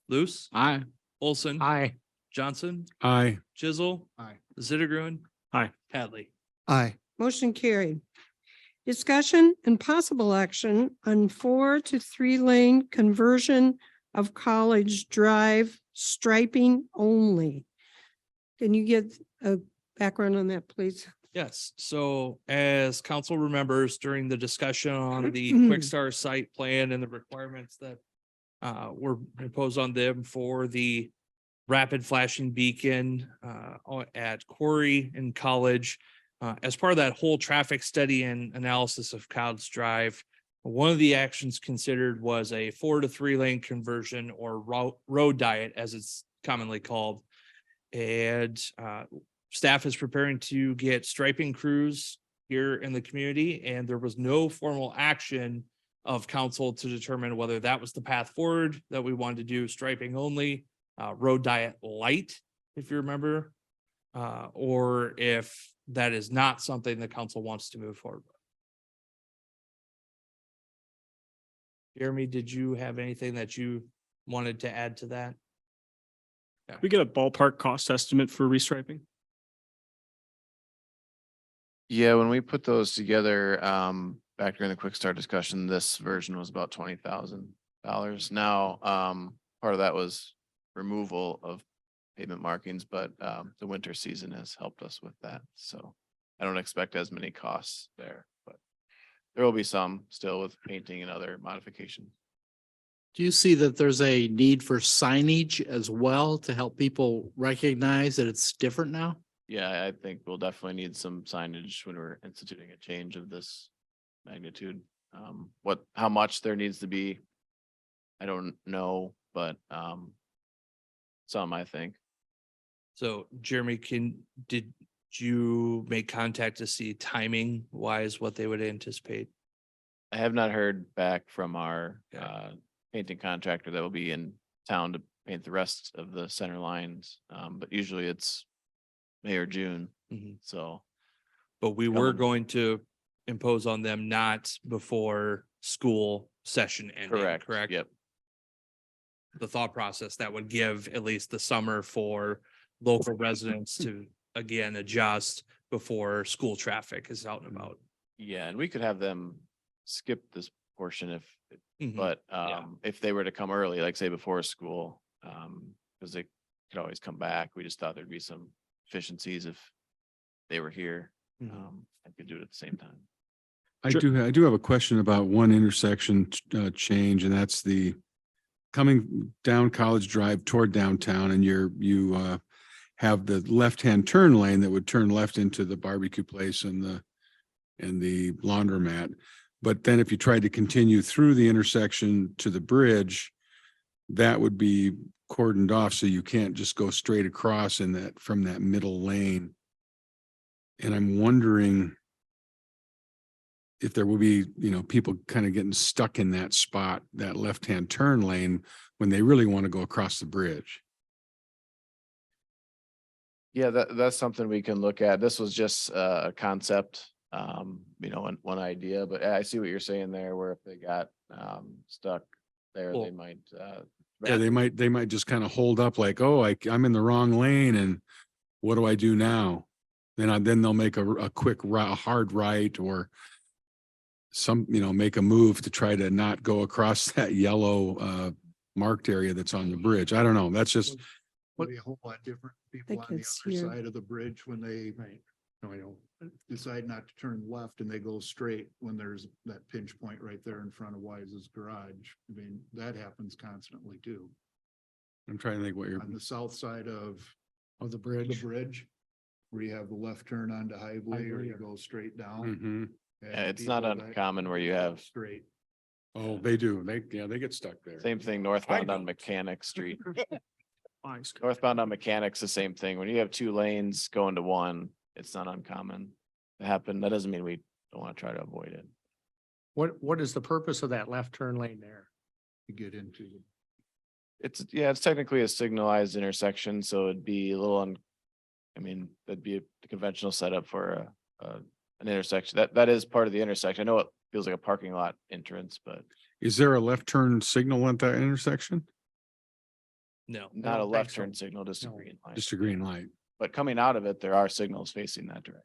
Loose, Aye. Olson. Aye. Johnson, Aye. Chisel. Aye. Zittergren. Aye. Hadley. Aye. Motion carried. Discussion and possible action on 4 to 3 lane conversion of College Drive striping only. Can you give a background on that, please? Yes, so as council remembers during the discussion on the Quick Start site plan and the requirements that were imposed on them for the rapid flashing beacon at Quarry and College. As part of that whole traffic study and analysis of College Drive, one of the actions considered was a 4 to 3 lane conversion or road diet, as it's commonly called. And staff is preparing to get striping crews here in the community, and there was no formal action of council to determine whether that was the path forward, that we wanted to do striping only, road diet light, if you remember, or if that is not something the council wants to move forward with. Jeremy, did you have anything that you wanted to add to that? We get a ballpark cost estimate for restriping. Yeah, when we put those together, back during the quick start discussion, this version was about $20,000. Now, part of that was removal of pavement markings, but the winter season has helped us with that. So I don't expect as many costs there, but there will be some still with painting and other modifications. Do you see that there's a need for signage as well to help people recognize that it's different now? Yeah, I think we'll definitely need some signage when we're instituting a change of this magnitude. How much there needs to be, I don't know, but some, I think. So Jeremy, did you make contact to see timing wise what they would anticipate? I have not heard back from our Okay. Painting contractor that will be in town to paint the rest of the center lines. But usually it's May or June, Mhm. so. But we were Coming. going to impose on them not before school session ending, correct? Yep. The thought process that would give at least the summer for local residents to again adjust before school traffic is out and about. Yeah, and we could have them skip this portion Mhm. but Yeah. if they were to come early, like say before school, because they could always come back. We just thought there'd be some efficiencies if they were here. Mhm. I could do it at the same time. I Sure. do have a question about one intersection change, and that's the coming down College Drive toward downtown, and you have the left-hand turn lane that would turn left into the barbecue place and the laundromat. But then if you tried to continue through the intersection to the bridge, that would be cordoned off, so you can't just go straight across from that middle lane. And I'm wondering if there will be, people kind of getting stuck in that spot, that left-hand turn lane, when they really want to go across the bridge. Yeah, that's something we can look at. This was just a concept, one idea, but I see what you're saying there, where if they got stuck there, they Well, might. Yeah, they might just kind of hold up like, oh, I'm in the wrong lane, and what do I do now? Then they'll make a quick, hard right, or make a move to try to not go across that yellow marked area that's on the bridge. I don't know. That's just, Would be a whole lot different people think on the it's other here. side of the bridge when they decide not to turn left and they go straight when there's that pinch point right there in front of Wise's garage. I mean, that happens constantly too. I'm trying to think what you're, On the south side of Of the the bridge. bridge, where you have the left turn onto Highway or you go straight down. Mhm. Yeah, it's not uncommon where you have Straight. Oh, they do. They get stuck there. same thing northbound on don't. Mechanic Street. Thanks. Northbound on Mechanics, the same thing. When you have two lanes going to one, it's not uncommon to happen. That doesn't mean we don't want to try to avoid it. What is the purpose of that left turn lane there? To get into. It's, yeah, it's technically a signalized intersection, so it'd be a little I mean, that'd be a conventional setup for an intersection. That is part of the intersection. I know it feels like a parking lot entrance, but Is there a left turn signal at that intersection? No. not a don't think left so. turn signal, just a No. green light. Just a green light. But coming out of it, there are signals facing that direction.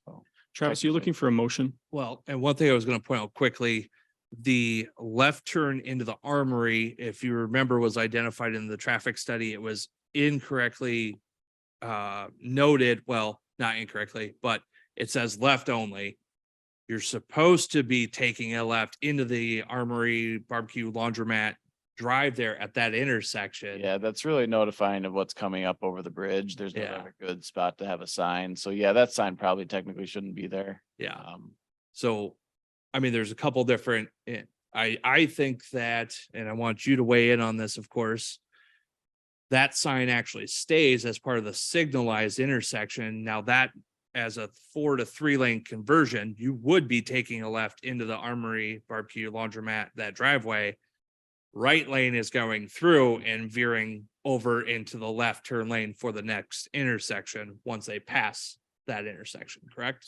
So Travis, you looking for a motion? Well, and one thing I was gonna point out quickly, the left turn into the armory, if you remember, was identified in the traffic study. It was incorrectly noted, well, not incorrectly, but it says left only. You're supposed to be taking a left into the armory barbecue laundromat, drive there at that intersection. yeah, that's really notifying of what's coming up over the bridge. There's no Yeah. other good spot to have a sign. So yeah, that sign probably technically shouldn't be there. Yeah. Um, So, I mean, there's a couple different, I think that, and I want you to weigh in on this, of course. That sign actually stays as part of the signalized intersection. Now that as a 4 to 3 lane conversion, you would be taking a left into the armory barbecue laundromat, that driveway. Right lane is going through and veering over into the left turn lane for the next intersection once they pass that intersection, correct?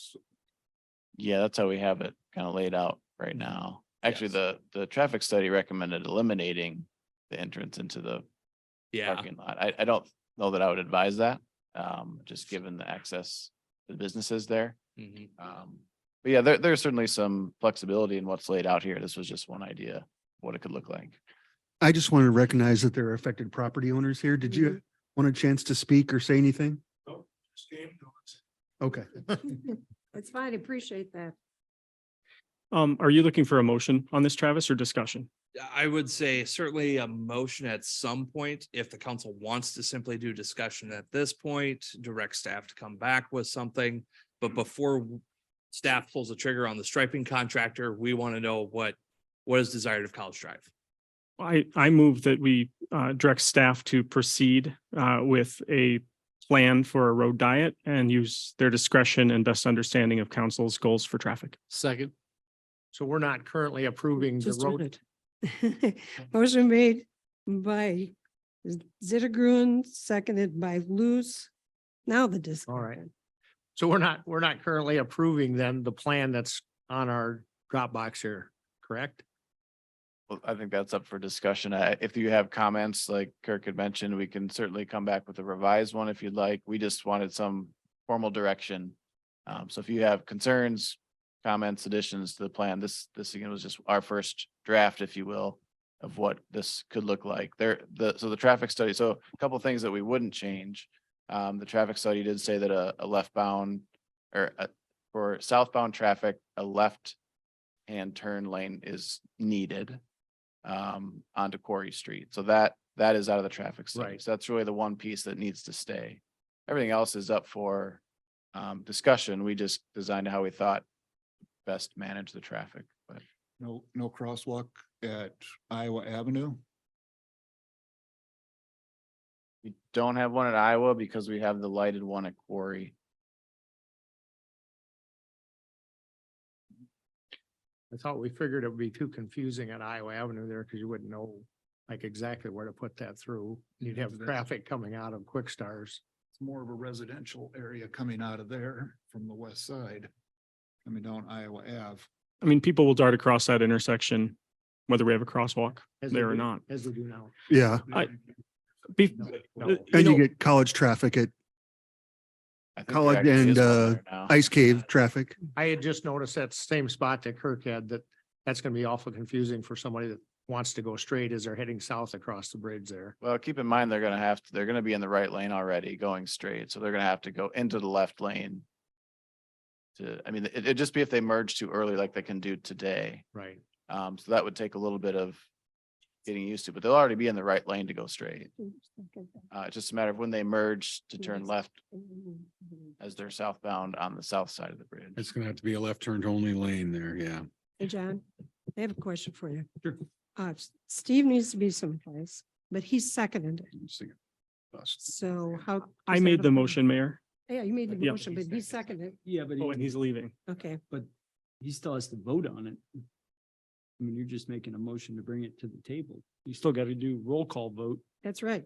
Yeah, that's how we have it kind of laid out right now. Actually, Yes. the traffic study recommended eliminating the entrance into the Yeah, parking lot. I don't know that I would advise that, just given the access to the businesses there. mhm. But yeah, there's certainly some flexibility in what's laid out here. This was just one idea of what it could look like. I just want to recognize that there are affected property owners here. Did you want a chance to speak or say anything? Okay. It's fine. Appreciate that. Are you looking for a motion on this, Travis, or discussion? I would say certainly a motion at some point, if the council wants to simply do discussion at this point, direct staff to come back with something. But before staff pulls the trigger on the striping contractor, we want to know what is desired of College Drive. I move that we direct staff to proceed with a plan for a road diet and use their discretion and best understanding of council's goals for traffic. Second, So we're not currently approving the Just road. Motion made by Zittergruen, seconded by Luz. Now the discussion. So we're not currently approving then the plan that's on our Dropbox here, correct? Well, I think that's up for discussion. If you have comments, like Kirk had mentioned, we can certainly come back with a revised one if you'd like. We just wanted some formal direction. So if you have concerns, comments, additions to the plan, this again was just our first draft, if you will, of what this could look like. So the traffic study, so a couple of things that we wouldn't change. The traffic study did say that a leftbound for southbound traffic, a left-hand turn lane is needed onto Quarry Street. So that is out of the traffic study. Right. So that's really the one piece that needs to stay. Everything else is up for discussion. We just designed how we thought best manage the traffic, but No crosswalk at Iowa Avenue. we don't have one at Iowa because we have the lighted one at Quarry. I thought we figured it would be too confusing at Iowa Avenue there because you wouldn't know like exactly where to put that through. You'd have That's- traffic coming out of Quick Stars. It's more of a residential area coming out of there from the west side. Coming down Iowa Ave. I mean, people will dart across that intersection, whether we have a crosswalk as we there or do- not. As we do now. Yeah. Be- No. you And you know- get college traffic at I think there College actually is and one there now. Ice Cave traffic. I had just noticed that same spot that Kirk had, that's gonna be awful confusing for somebody that wants to go straight as they're heading south across the bridge there. Well, keep in mind, they're gonna be in the right lane already going straight, so they're gonna have to go into the left lane. I mean, it'd just be if they merge too early like they can do today. Right. So that would take a little bit of getting used to, but they'll already be in the right lane to go straight. It's just a matter of when they merge to turn left, as they're southbound on the south side of the bridge. It's gonna have to be a left turn only lane there, yeah. Hey, John, I have a question for you. Sure. Steve needs to be someplace, but he seconded it. So how? I does made that the apply? motion, Mayor. Yeah, you made the Yep. motion, but he seconded. Yeah, but Oh, and he's leaving. Okay, but he still has to vote on it. I mean, you're just making a motion to bring it to the table. You still got to do roll call vote. that's right.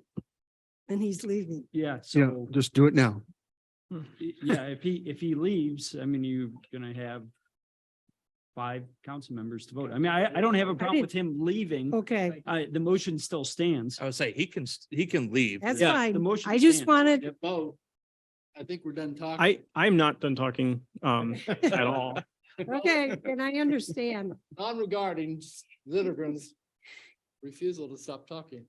And he's leaving. Yeah, Yeah, so, just do it now. yeah, if he leaves, I mean, you're gonna have 5 council members to vote. I mean, I don't have a problem with him leaving. Okay, The motion still stands. I would say he can leave. that's Yeah, fine. the motion I just stands. wanted, Vote. I think we're done talking. I'm not done talking at all. okay, and I understand. On regarding Zittergren's refusal to stop talking.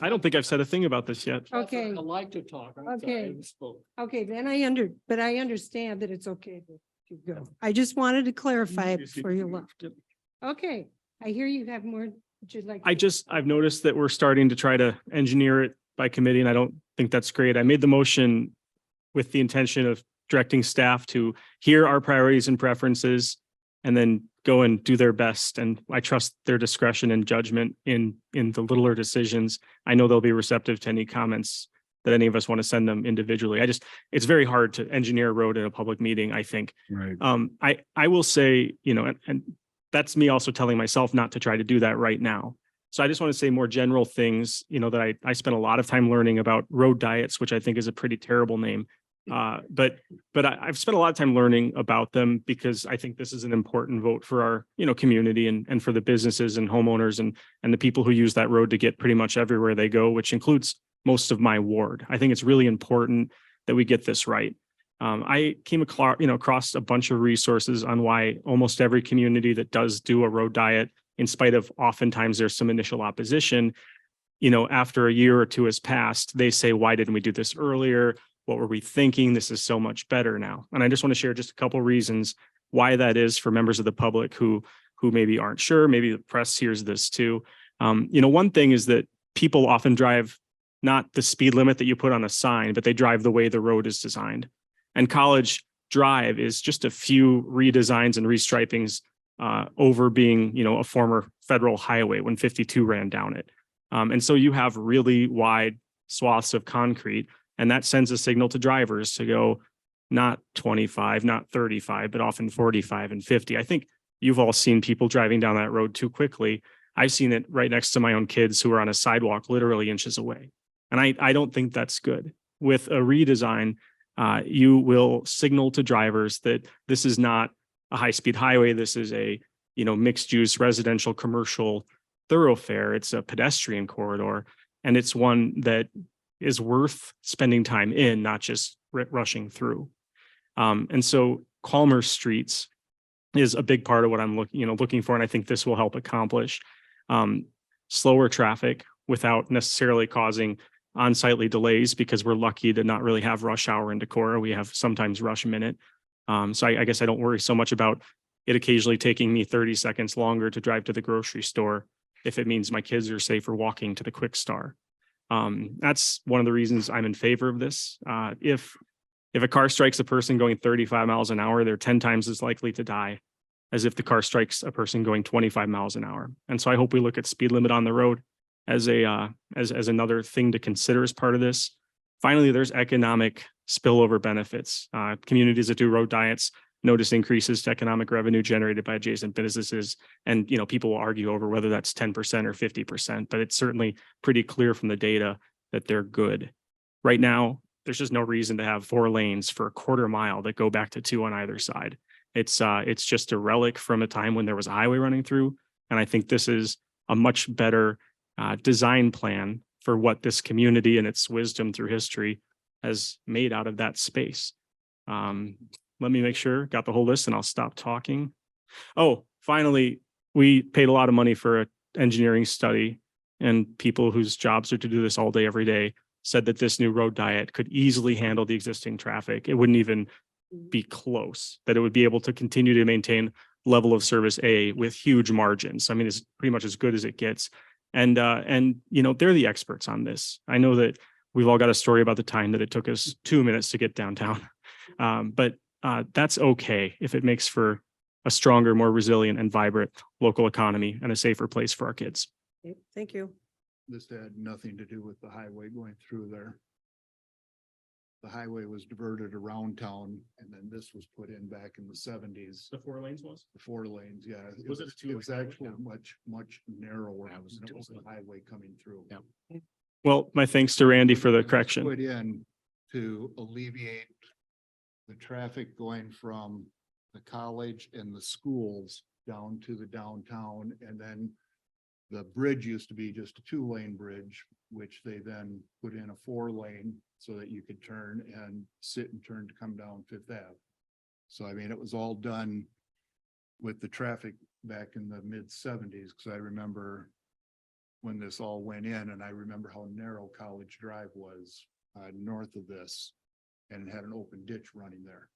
I don't think I've said a thing about this yet. Okay. I like to talk. I'm sorry, Okay. I misspoke. Okay, then but I understand that it's okay to go. I just wanted to clarify it before you left. Okay, I hear you have more. Would you like? I've noticed that we're starting to try to engineer it by committee, and I don't think that's great. I made the motion with the intention of directing staff to hear our priorities and preferences and then go and do their best. And I trust their discretion and judgment in the littler decisions. I know they'll be receptive to any comments that any of us want to send them individually. It's very hard to engineer a road in a public meeting, I think. Right. I will say, and that's me also telling myself not to try to do that right now. So I just want to say more general things, that I spent a lot of time learning about road diets, which I think is a pretty terrible name. But I've spent a lot of time learning about them because I think this is an important vote for our, community and for the businesses and homeowners and the people who use that road to get pretty much everywhere they go, which includes most of my ward. I think it's really important that we get this right. I came across a bunch of resources on why almost every community that does do a road diet, in spite of oftentimes there's some initial opposition, after a year or two has passed, they say, why didn't we do this earlier? What were we thinking? This is so much better now. And I just want to share just a couple reasons why that is for members of the public who maybe aren't sure. Maybe the press hears this too. One thing is that people often drive not the speed limit that you put on a sign, but they drive the way the road is designed. And College Drive is just a few redesigns and restripings over being, a former federal highway when 52 ran down it. And so you have really wide swaths of concrete, and that sends a signal to drivers to go not 25, not 35, but often 45 and 50. I think you've all seen people driving down that road too quickly. I've seen it right next to my own kids who are on a sidewalk literally inches away. And I don't think that's good. With a redesign, you will signal to drivers that this is not a high-speed highway. This is a, mixed-use residential commercial thoroughfare. It's a pedestrian corridor, and it's one that is worth spending time in, not just rushing through. And so calmer streets is a big part of what I'm looking for, and I think this will help accomplish slower traffic without necessarily causing unsightly delays, because we're lucky to not really have rush hour in Decorah. We have sometimes rush minute. So I guess I don't worry so much about it occasionally taking me 30 seconds longer to drive to the grocery store if it means my kids are safer walking to the Quick Star. That's one of the reasons I'm in favor of this. If a car strikes a person going 35 miles an hour, they're 10 times as likely to die as if the car strikes a person going 25 miles an hour. And so I hope we look at speed limit on the road as another thing to consider as part of this. Finally, there's economic spillover benefits. Communities that do road diets notice increases to economic revenue generated by adjacent businesses. And, people will argue over whether that's 10% or 50%, but it's certainly pretty clear from the data that they're good. Right now, there's just no reason to have 4 lanes for a quarter mile that go back to 2 on either side. It's just a relic from a time when there was a highway running through. And I think this is a much better design plan for what this community and its wisdom through history has made out of that space. Let me make sure, got the whole list, and I'll stop talking. Oh, finally, we paid a lot of money for an engineering study, and people whose jobs are to do this all day, every day, said that this new road diet could easily handle the existing traffic. It wouldn't even be close, that it would be able to continue to maintain level of service A with huge margins. I mean, it's pretty much as good as it gets. And they're the experts on this. I know that we've all got a story about the time that it took us 2 minutes to get downtown. But that's okay if it makes for a stronger, more resilient and vibrant local economy and a safer place for our kids. Okay, thank you. This had nothing to do with the highway going through there. The highway was diverted around town and then this was put in back in the seventies. The 4 lanes was? The 4 lanes, yeah. Was it a two-lane It was highway? actually Yeah. much narrower. That was a than it was the two-lane. highway coming through. Yep. Well, my thanks to Randy for the It was correction. Put in to alleviate the traffic going from the college and the schools down to the downtown. And then the bridge used to be just a 2-lane bridge, which they then put in a 4-lane so that you could turn and sit and turn to come down Fifth Ave. So I mean, it was all done with the traffic back in the mid-70s, because I remember when this all went in, and I remember how narrow College Drive was north of this, and it had an open ditch running there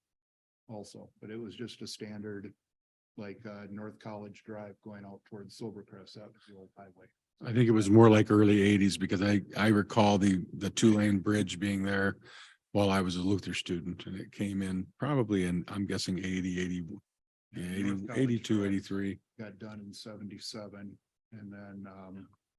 also, but it was just a standard like North College Drive going out towards Silvercrest, that was the old highway. I think it was more like early eighties because I recall the 2-lane bridge being there while I was a Luther student, and it came in probably in, I'm guessing 80, yeah, 80, North College 82, Drive 83. Got done in 77, and then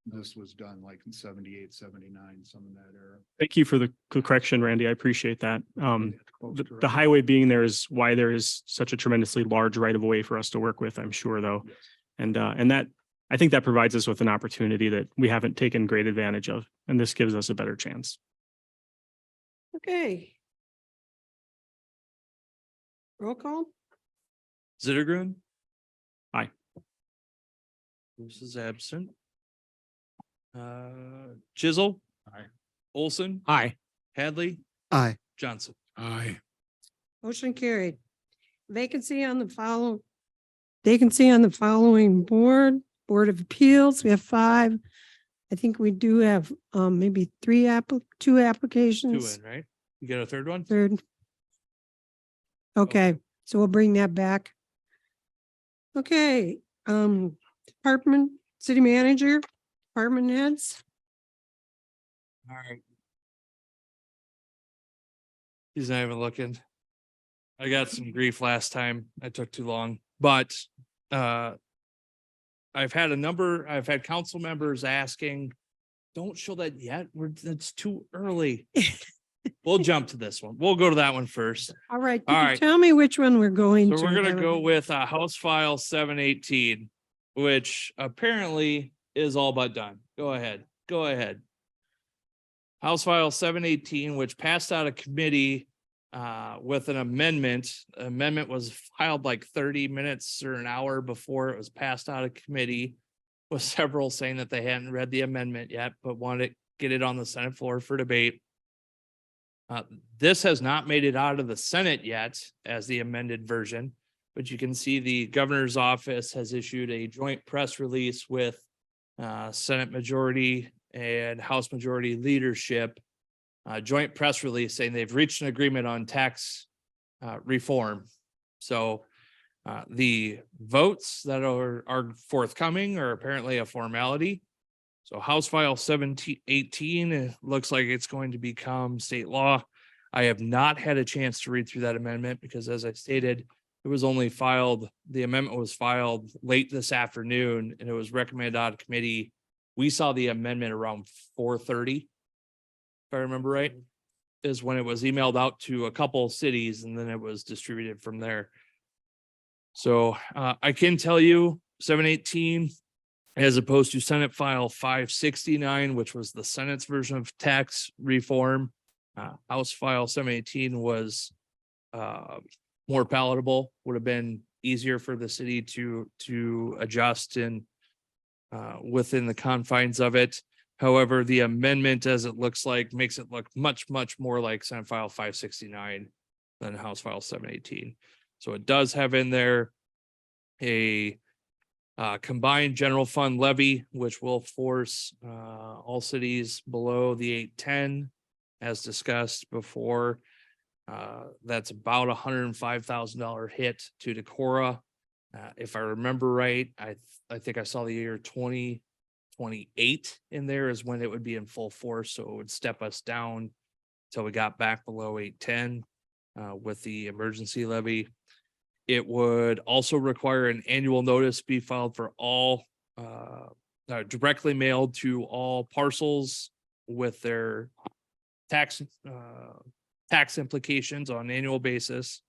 this was done like in 78, 79, some in that era. Thank you for the correction, Randy. I appreciate that. The highway being there is why there is such a tremendously large right of way for us to work with, I'm sure, though. And that, I think that provides us with an opportunity that we haven't taken great advantage of, and this gives us a better chance. Okay. Roll call? Zittergren. Aye. Bruce is absent. Chisel. Aye. Olson. Aye. Hadley. Aye. Johnson. Aye. Motion carried. Vacancy on the following Board of Appeals. We have 5. I think we do have maybe 2 Two applications. in, right? You got a third one? Third. Okay, so we'll bring that back. Okay, department, city manager, department heads. All right. He's not even looking. I got some grief last time. I took too long, but I've had council members asking, don't show that yet. That's too early. We'll jump to this one. We'll go to that one first. All right, All could you right. tell me which one we're going to? So we're That gonna would go be- with House File 718, which apparently is all but done. Go ahead. House File 718, which passed out of committee with an amendment. Amendment was filed like 30 minutes or an hour before it was passed out of committee, with several saying that they hadn't read the amendment yet, but wanted to get it on the Senate floor for debate. This has not made it out of the Senate yet as the amended version, but you can see the governor's office has issued a joint press release with Senate majority and House majority leadership. Joint press release saying they've reached an agreement on tax reform. So the votes that are forthcoming are apparently a formality. So House File 1718, it looks like it's going to become state law. I have not had a chance to read through that amendment because, as I stated, it was only filed, the amendment was filed late this afternoon and it was recommended out of committee. We saw the amendment around 4:30, if I remember right, is when it was emailed out to a couple cities and then it was distributed from there. So I can tell you 718, as opposed to Senate File 569, which was the Senate's version of tax reform. House File 718 was more palatable, would have been easier for the city to adjust and within the confines of it. However, the amendment, as it looks like, makes it look much more like Senate File 569 than House File 718. So it does have in there a combined general fund levy, which will force all cities below the 810, as discussed before. That's about $105,000 hit to Decorah. If I remember right, I think I saw the year 28 in there is when it would be in full force, so it would step us down till we got back below 810 with the emergency levy. It would also require an annual notice be filed for all directly mailed to all parcels with their tax implications on an annual basis.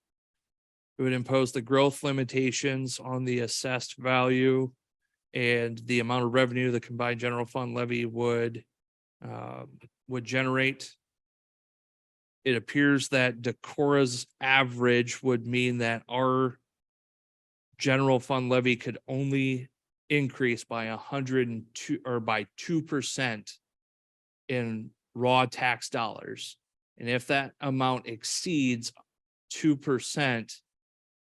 It would impose the growth limitations on the assessed value and the amount of revenue the combined general fund levy would generate. It appears that Decorah's average would mean that our general fund levy could only increase by 102 or by 2% in raw tax dollars. And if that amount exceeds 2%,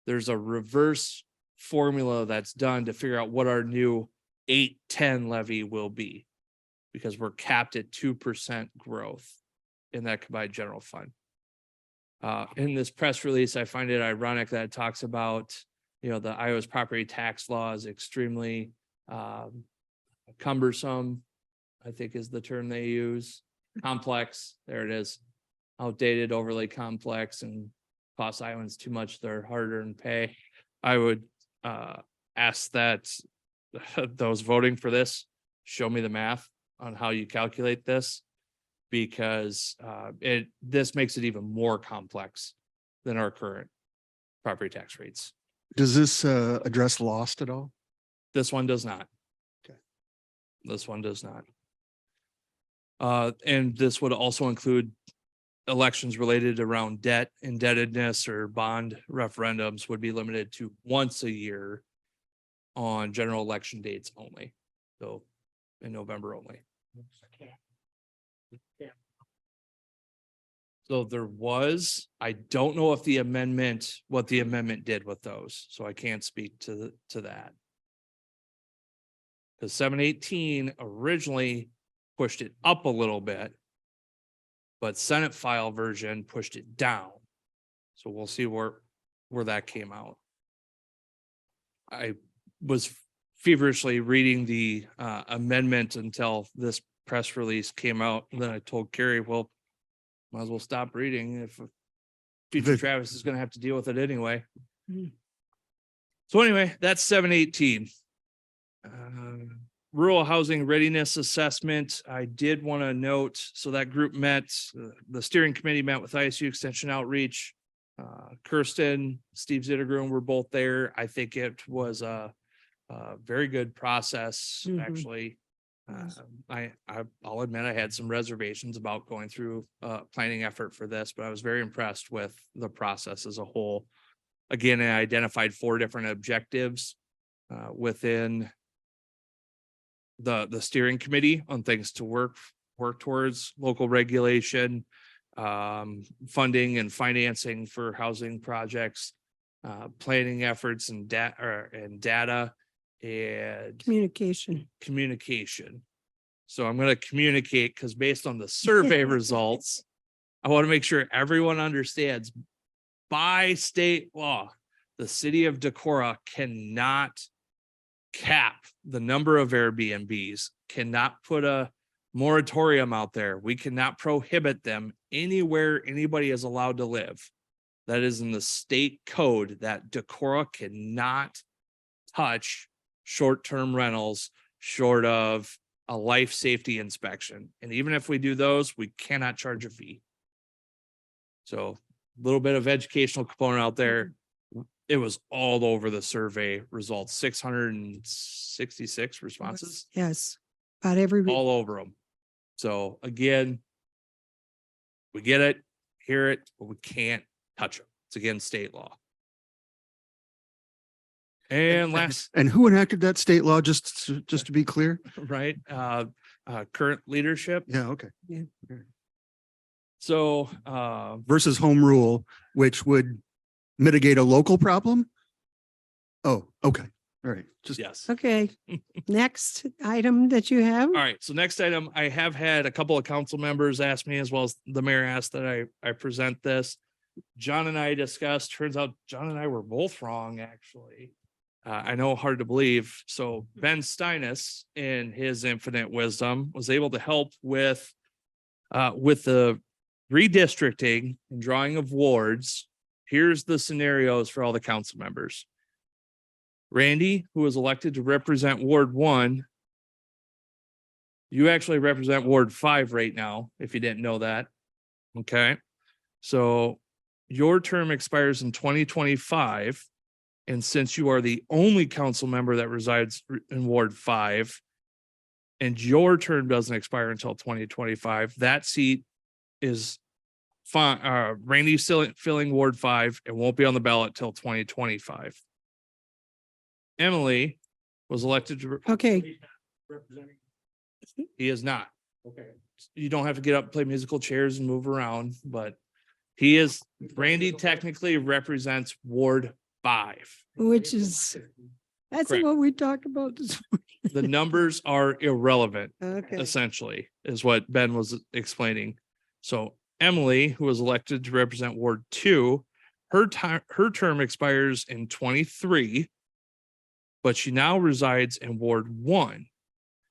there's a reverse formula that's done to figure out what our new 810 levy will be, because we're capped at 2% growth in that combined general fund. In this press release, I find it ironic that it talks about, the Iowa's property tax law is extremely cumbersome, I think is the term they use. Complex, there it is. Outdated, overly complex, and costs Iowans too much their hard-earned pay. I would ask that those voting for this, show me the math on how you calculate this, because this makes it even more complex than our current property tax rates. Does this address lost at all? This one does not. Okay. This one does not. And this would also include elections related around debt, indebtedness, or bond referendums would be limited to once a year on general election dates only. So in November only. So there was, I don't know if what the amendment did with those, so I can't speak to that. Because 718 originally pushed it up a little bit, but Senate file version pushed it down. So we'll see where that came out. I was feverishly reading the amendment until this press release came out. And then I told Carrie, well, might as well stop reading if future Travis is going to have to deal with it anyway. So anyway, that's 718. Rural housing readiness assessment. I did want to note, so that group met, the steering committee met with ISU Extension Outreach. Kirsten, Steve Zittergroom were both there. I think it was a very good process, actually. I'll admit I had some reservations about going through planning effort for this, but I was very impressed with the process as a whole. Again, I identified 4 different objectives within the steering committee on things to work towards: local regulation, funding and financing for housing projects, planning efforts and data and communication. So I'm going to communicate because based on the survey results, I want to make sure everyone understands by state law, the city of Decorah cannot cap the number of Airbnbs, cannot put a moratorium out there. We cannot prohibit them anywhere anybody is allowed to live. That is in the state code, that Decorah cannot touch short-term rentals short of a life safety inspection. And even if we do those, we cannot charge a fee. So a little bit of educational component out there. It was all over the survey results, 666 responses. Yes, about every. All over them. So again, we get it, hear it, but we can't touch them. It's against state law. And last, And who enacted that state law, just to be clear? right, current leadership. Yeah, okay. So, Versus home rule, which would mitigate a local problem? Oh, okay. All right. Just yes. Okay, next item that you have. All right. So next item, I have had a couple of council members ask me, as well as the mayor asked, that I present this. John and I discussed, turns out John and I were both wrong, actually. I know, hard to believe. So Ben Steinis, in his infinite wisdom, was able to help with the redistricting and drawing of wards. Here's the scenarios for all the council members. Randy, who was elected to represent Ward 1, you actually represent Ward 5 right now, if you didn't know that. Okay. So your term expires in 2025. And since you are the only council member that resides in Ward 5, and your term doesn't expire until 2025, that seat is fine. Randy's still filling Ward 5 and won't be on the ballot till 2025. Emily was elected to. Okay, He is not. Okay. You don't have to get up, play musical chairs and move around, but he is, Randy technically represents Ward 5. which is, that's Correct. what we talked about this The numbers are irrelevant, morning. Okay. essentially, is what Ben was explaining. So Emily, who was elected to represent Ward 2, her term expires in 23, but she now resides in Ward 1.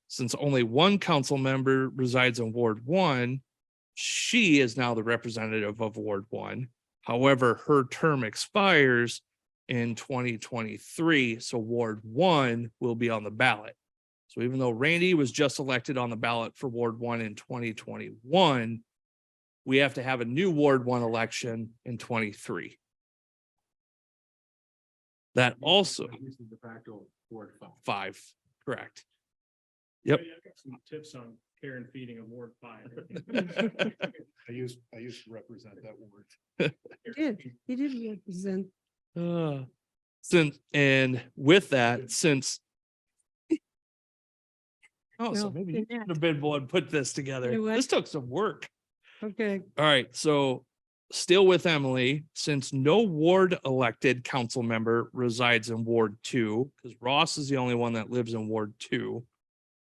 Since only one council member resides in Ward 1, she is now the representative of Ward 1. However, her term expires in 2023, so Ward 1 will be on the ballot. So even though Randy was just elected on the ballot for Ward 1 in 2021, we have to have a new Ward 1 election in 23. That also De facto Ward 5, correct. Yep. I've got some tips on care and feeding of Ward 5. I used to represent that ward. He did represent. Since, and with that, since. Oh, so Well, maybe you yeah. should have been one put this together. You know what? This took some work. Okay, All right, so still with Emily, since no ward elected council member resides in Ward 2, because Ross is the only one that lives in Ward 2,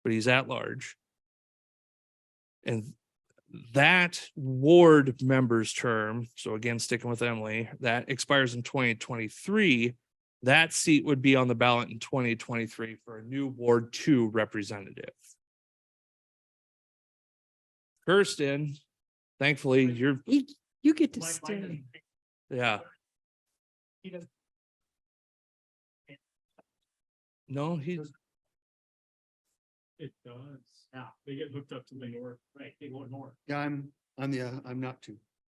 but he's at large. And that ward member's term, so again, sticking with Emily, that expires in 2023. That seat would be on the ballot in 2023 for a new Ward 2 representative. Kirsten, thankfully, you're, you get to stay. yeah. No, he, It does. Yeah, they get hooked up to the north. Right, they go north. Yeah, I'm not too.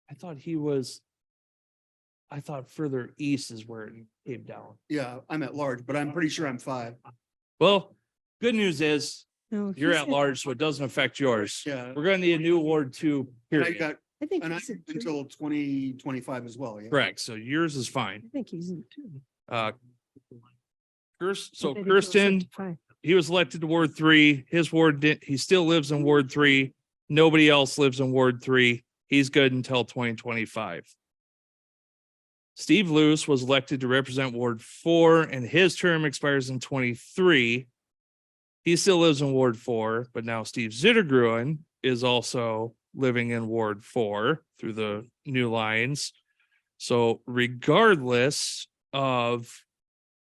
I thought he was, I thought further east is where it came down. Yeah, I'm at large, but I'm pretty sure I'm 5. Well, good news is No, you're he at said- large, so it doesn't affect yours. Yeah. We're going to need a new Ward 2. And I period. got, I think and I, he's in two. until 2025 as well, yeah. Correct. So yours is I fine. think he's in 2. So Maybe he goes up Kirsten, to 5. he was elected to Ward 3. His ward did, he still lives in Ward 3. Nobody else lives in Ward 3. He's good until 2025. Steve Luce was elected to represent Ward 4 and his term expires in 23. He still lives in Ward 4, but now Steve Zittergruen is also living in Ward 4 through the new lines. So regardless of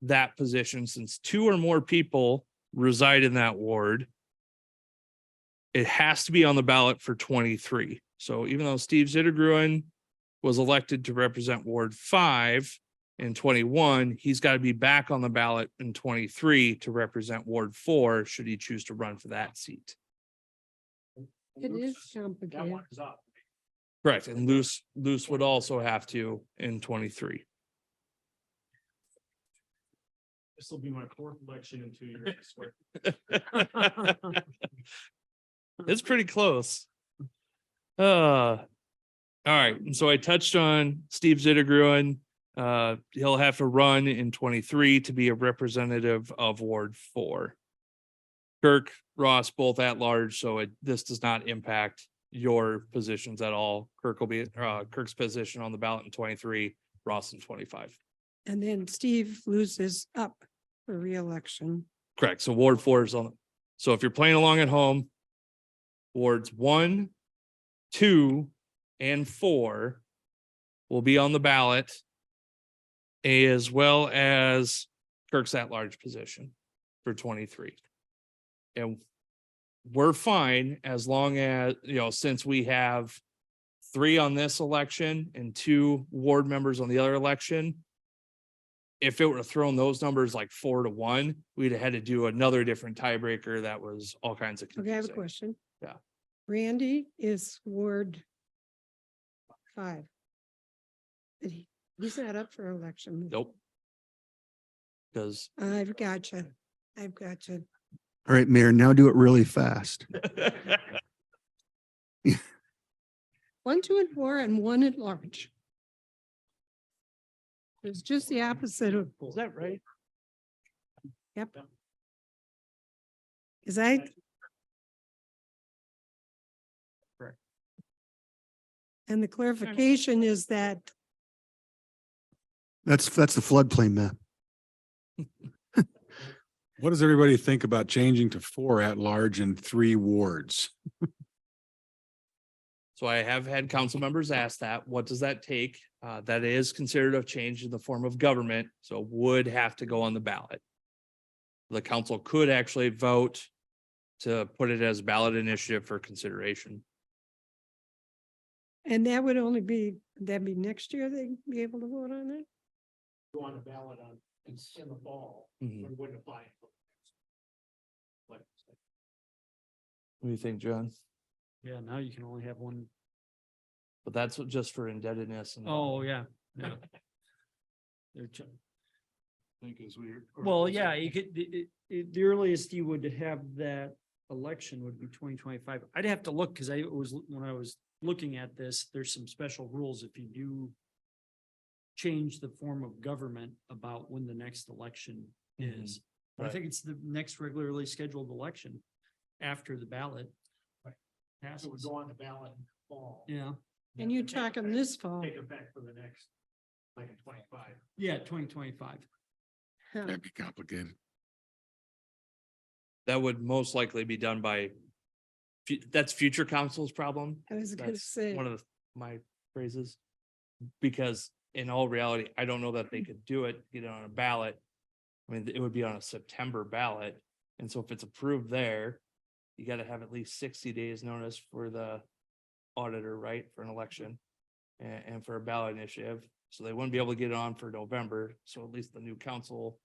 that position, since 2 or more people reside in that ward, it has to be on the ballot for 23. So even though Steve Zittergruen was elected to represent Ward 5 in 21, he's got to be back on the ballot in 23 to represent Ward 4, should he choose to run for that seat. It is That complicated. one is up. Correct. And Luce would also have to in 23. This will be my 4th election in 2 years, I swear. It's pretty close. All right. And so I touched on Steve Zittergruen. He'll have to run in 23 to be a representative of Ward 4. Kirk, Ross, both at large, so this does not impact your positions at all. Kirk will be, Kirk's position on the ballot in 23, Ross in 25. And then Steve loses up for reelection. Correct. So Ward 4 is on. So if you're playing along at home, Wards 1, 2, and 4 will be on the ballot, as well as Kirk's at-large position for 23. And we're fine as long as, since we have 3 on this election and 2 ward members on the other election. If it were thrown those numbers like 4-1, we'd have had to do another different tiebreaker that was all kinds of Okay, I have a confusing. question. Yeah. Randy is Ward 5. But he's not up for election. Nope. Because I've got you. I've got you. All right, Mayor, now do it really fast. 1, 2, and 4, and 1 at large. It's just the opposite of, is that right? yep. Is I. Correct. And the clarification is that That's the floodplain map. What does everybody think about changing to 4 at large and 3 wards? So I have had council members ask that, what does that take? That is considered a change in the form of government, so would have to go on the ballot. The council could actually vote to put it as ballot initiative for consideration. and that would only be, that'd be next year they'd be able to vote on it? Go on the ballot on, in the fall, Mhm. we wouldn't apply. What do you think, John? Yeah, now you can only have one. But that's just for indebtedness and. Oh, yeah, yeah. They're Think as we. Well, yeah, you could, the earliest you would have that election would be 2025. I'd have to look, because when I was looking at this, there's some special rules if you do change the form of government about when the next election is. But I Right. think it's the next regularly scheduled election after the ballot. So we Passes. go on the ballot in the fall. Yeah, And you talking this fall? Take effect for the next, like in 25. yeah, 2025. Huh. That'd be complicated. That would most likely be done by, that's future council's problem. I was gonna That's say, one of my phrases. Because in all reality, I don't know that they could do it, get it on a ballot. I mean, it would be on a September ballot. And so if it's approved there, you gotta have at least 60 days notice for the auditor, right, for an election. And for a ballot initiative. So they wouldn't be able to get it on for November. So at least the new council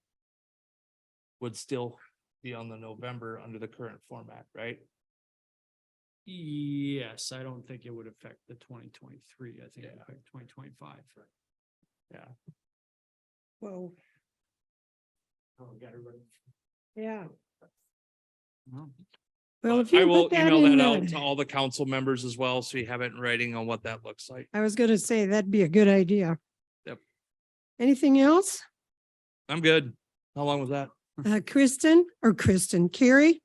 would still be on the November under the current format, right? Yes, I don't think it would affect the 2023. I think it would Yeah. affect 2025. Yeah. whoa, Oh, we got everybody. yeah. Well, Well, if I you will put that email in, that out to all the council members as well, so you have it in writing on what that looks like. I was gonna say, that'd be a good idea. Yep. Anything else? I'm good. How long was that? Kristen, Carrie?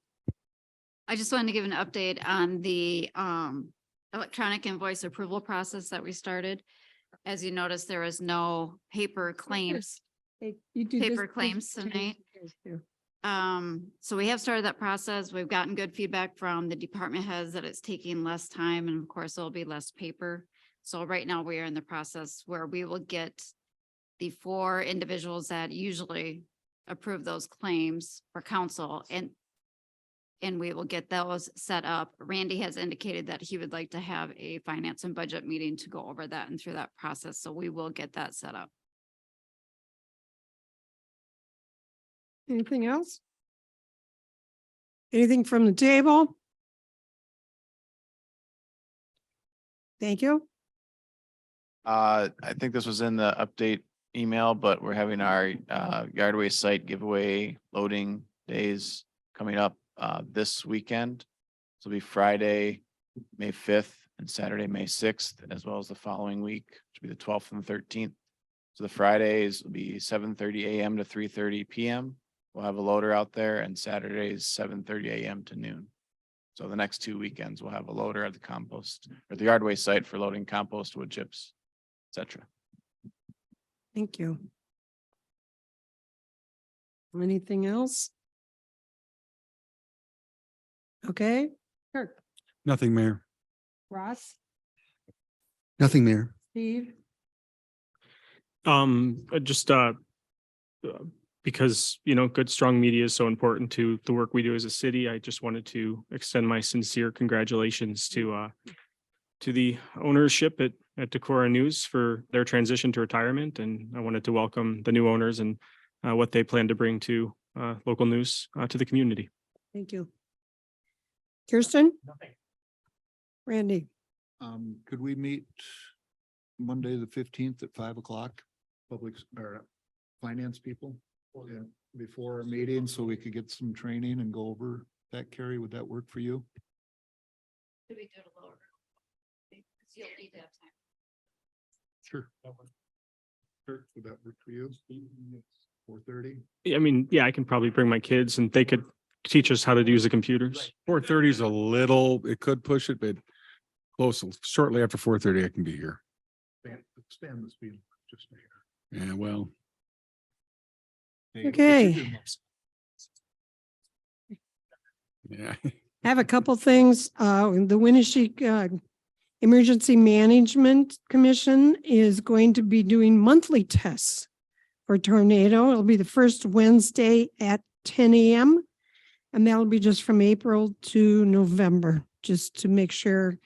I just wanted to give an update on the electronic invoice approval process that we started. As you noticed, there was no paper claims. Hey, you do this- Paper this claims change tonight. yours too. So we have started that process. We've gotten good feedback from the department heads that it's taking less time, and of course, there'll be less paper. So right now we are in the process where we will get the 4 individuals that usually approve those claims for council, and we will get those set up. Randy has indicated that he would like to have a finance and budget meeting to go over that and through that process. So we will get that set up. Anything else? Anything from the table? Thank you. I think this was in the update email, but we're having our Yardway site giveaway loading days coming up this weekend. So it'll be Friday, May 5th and Saturday, May 6th, as well as the following week, which will be the 12th and 13th. So the Fridays will be 7:30 AM to 3:30 PM. We'll have a loader out there, and Saturdays 7:30 AM to noon. So the next 2 weekends, we'll have a loader at the compost or the Yardway site for loading compost, wood chips, et cetera. Thank you. Anything else? Okay, Kirk, Nothing, Mayor. Ross, Nothing, Mayor. Steve, Just because, you know, good, strong media is so important to the work we do as a city. I just wanted to extend my sincere congratulations to the ownership at Decorah News for their transition to retirement. And I wanted to welcome the new owners and what they plan to bring to local news to the community. Thank you. Kirsten? Randy? Could we meet Monday, the 15th at 5 o'clock? Or finance people? Yeah, before our meeting, so we could get some training and go over that. Carrie, would that work for you? Should we do it a little early? Because you'll need to have time. Sure. Kurt, would that work for you? 4:30? I mean, yeah, I can probably bring my kids and they could teach us how to use the computers. 4:30 is a little, it could push it, but close, shortly after 4:30, I can be here. Expand the speed just a hair. Yeah, well, Okay. yeah. I have a couple things. The Winnebago Emergency Management Commission is going to be doing monthly tests for tornado. It'll be the first Wednesday at 10 a.m. And that'll be just from April to November, just to make sure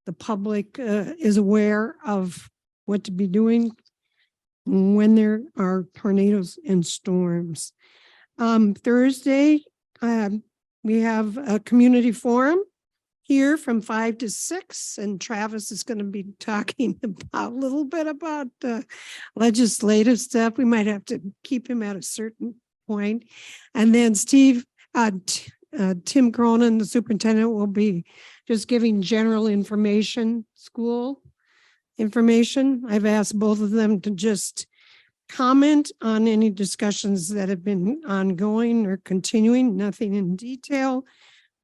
the public is aware of what to be doing when there are tornadoes and storms. Thursday, we have a community forum here from 5 to 6, and Travis is going to be talking about a little bit about legislative stuff. We might have to keep him at a certain point. And then Tim Cronin, the superintendent, will be just giving general information, school information. I've asked both of them to just comment on any discussions that have been ongoing or continuing, nothing in detail,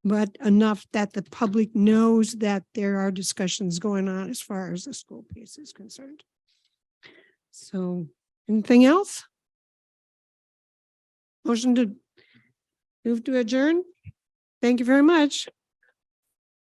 but enough that the public knows that there are discussions going on as far as the school piece is concerned. So, anything else? Motion to move to adjourn? Thank you very much.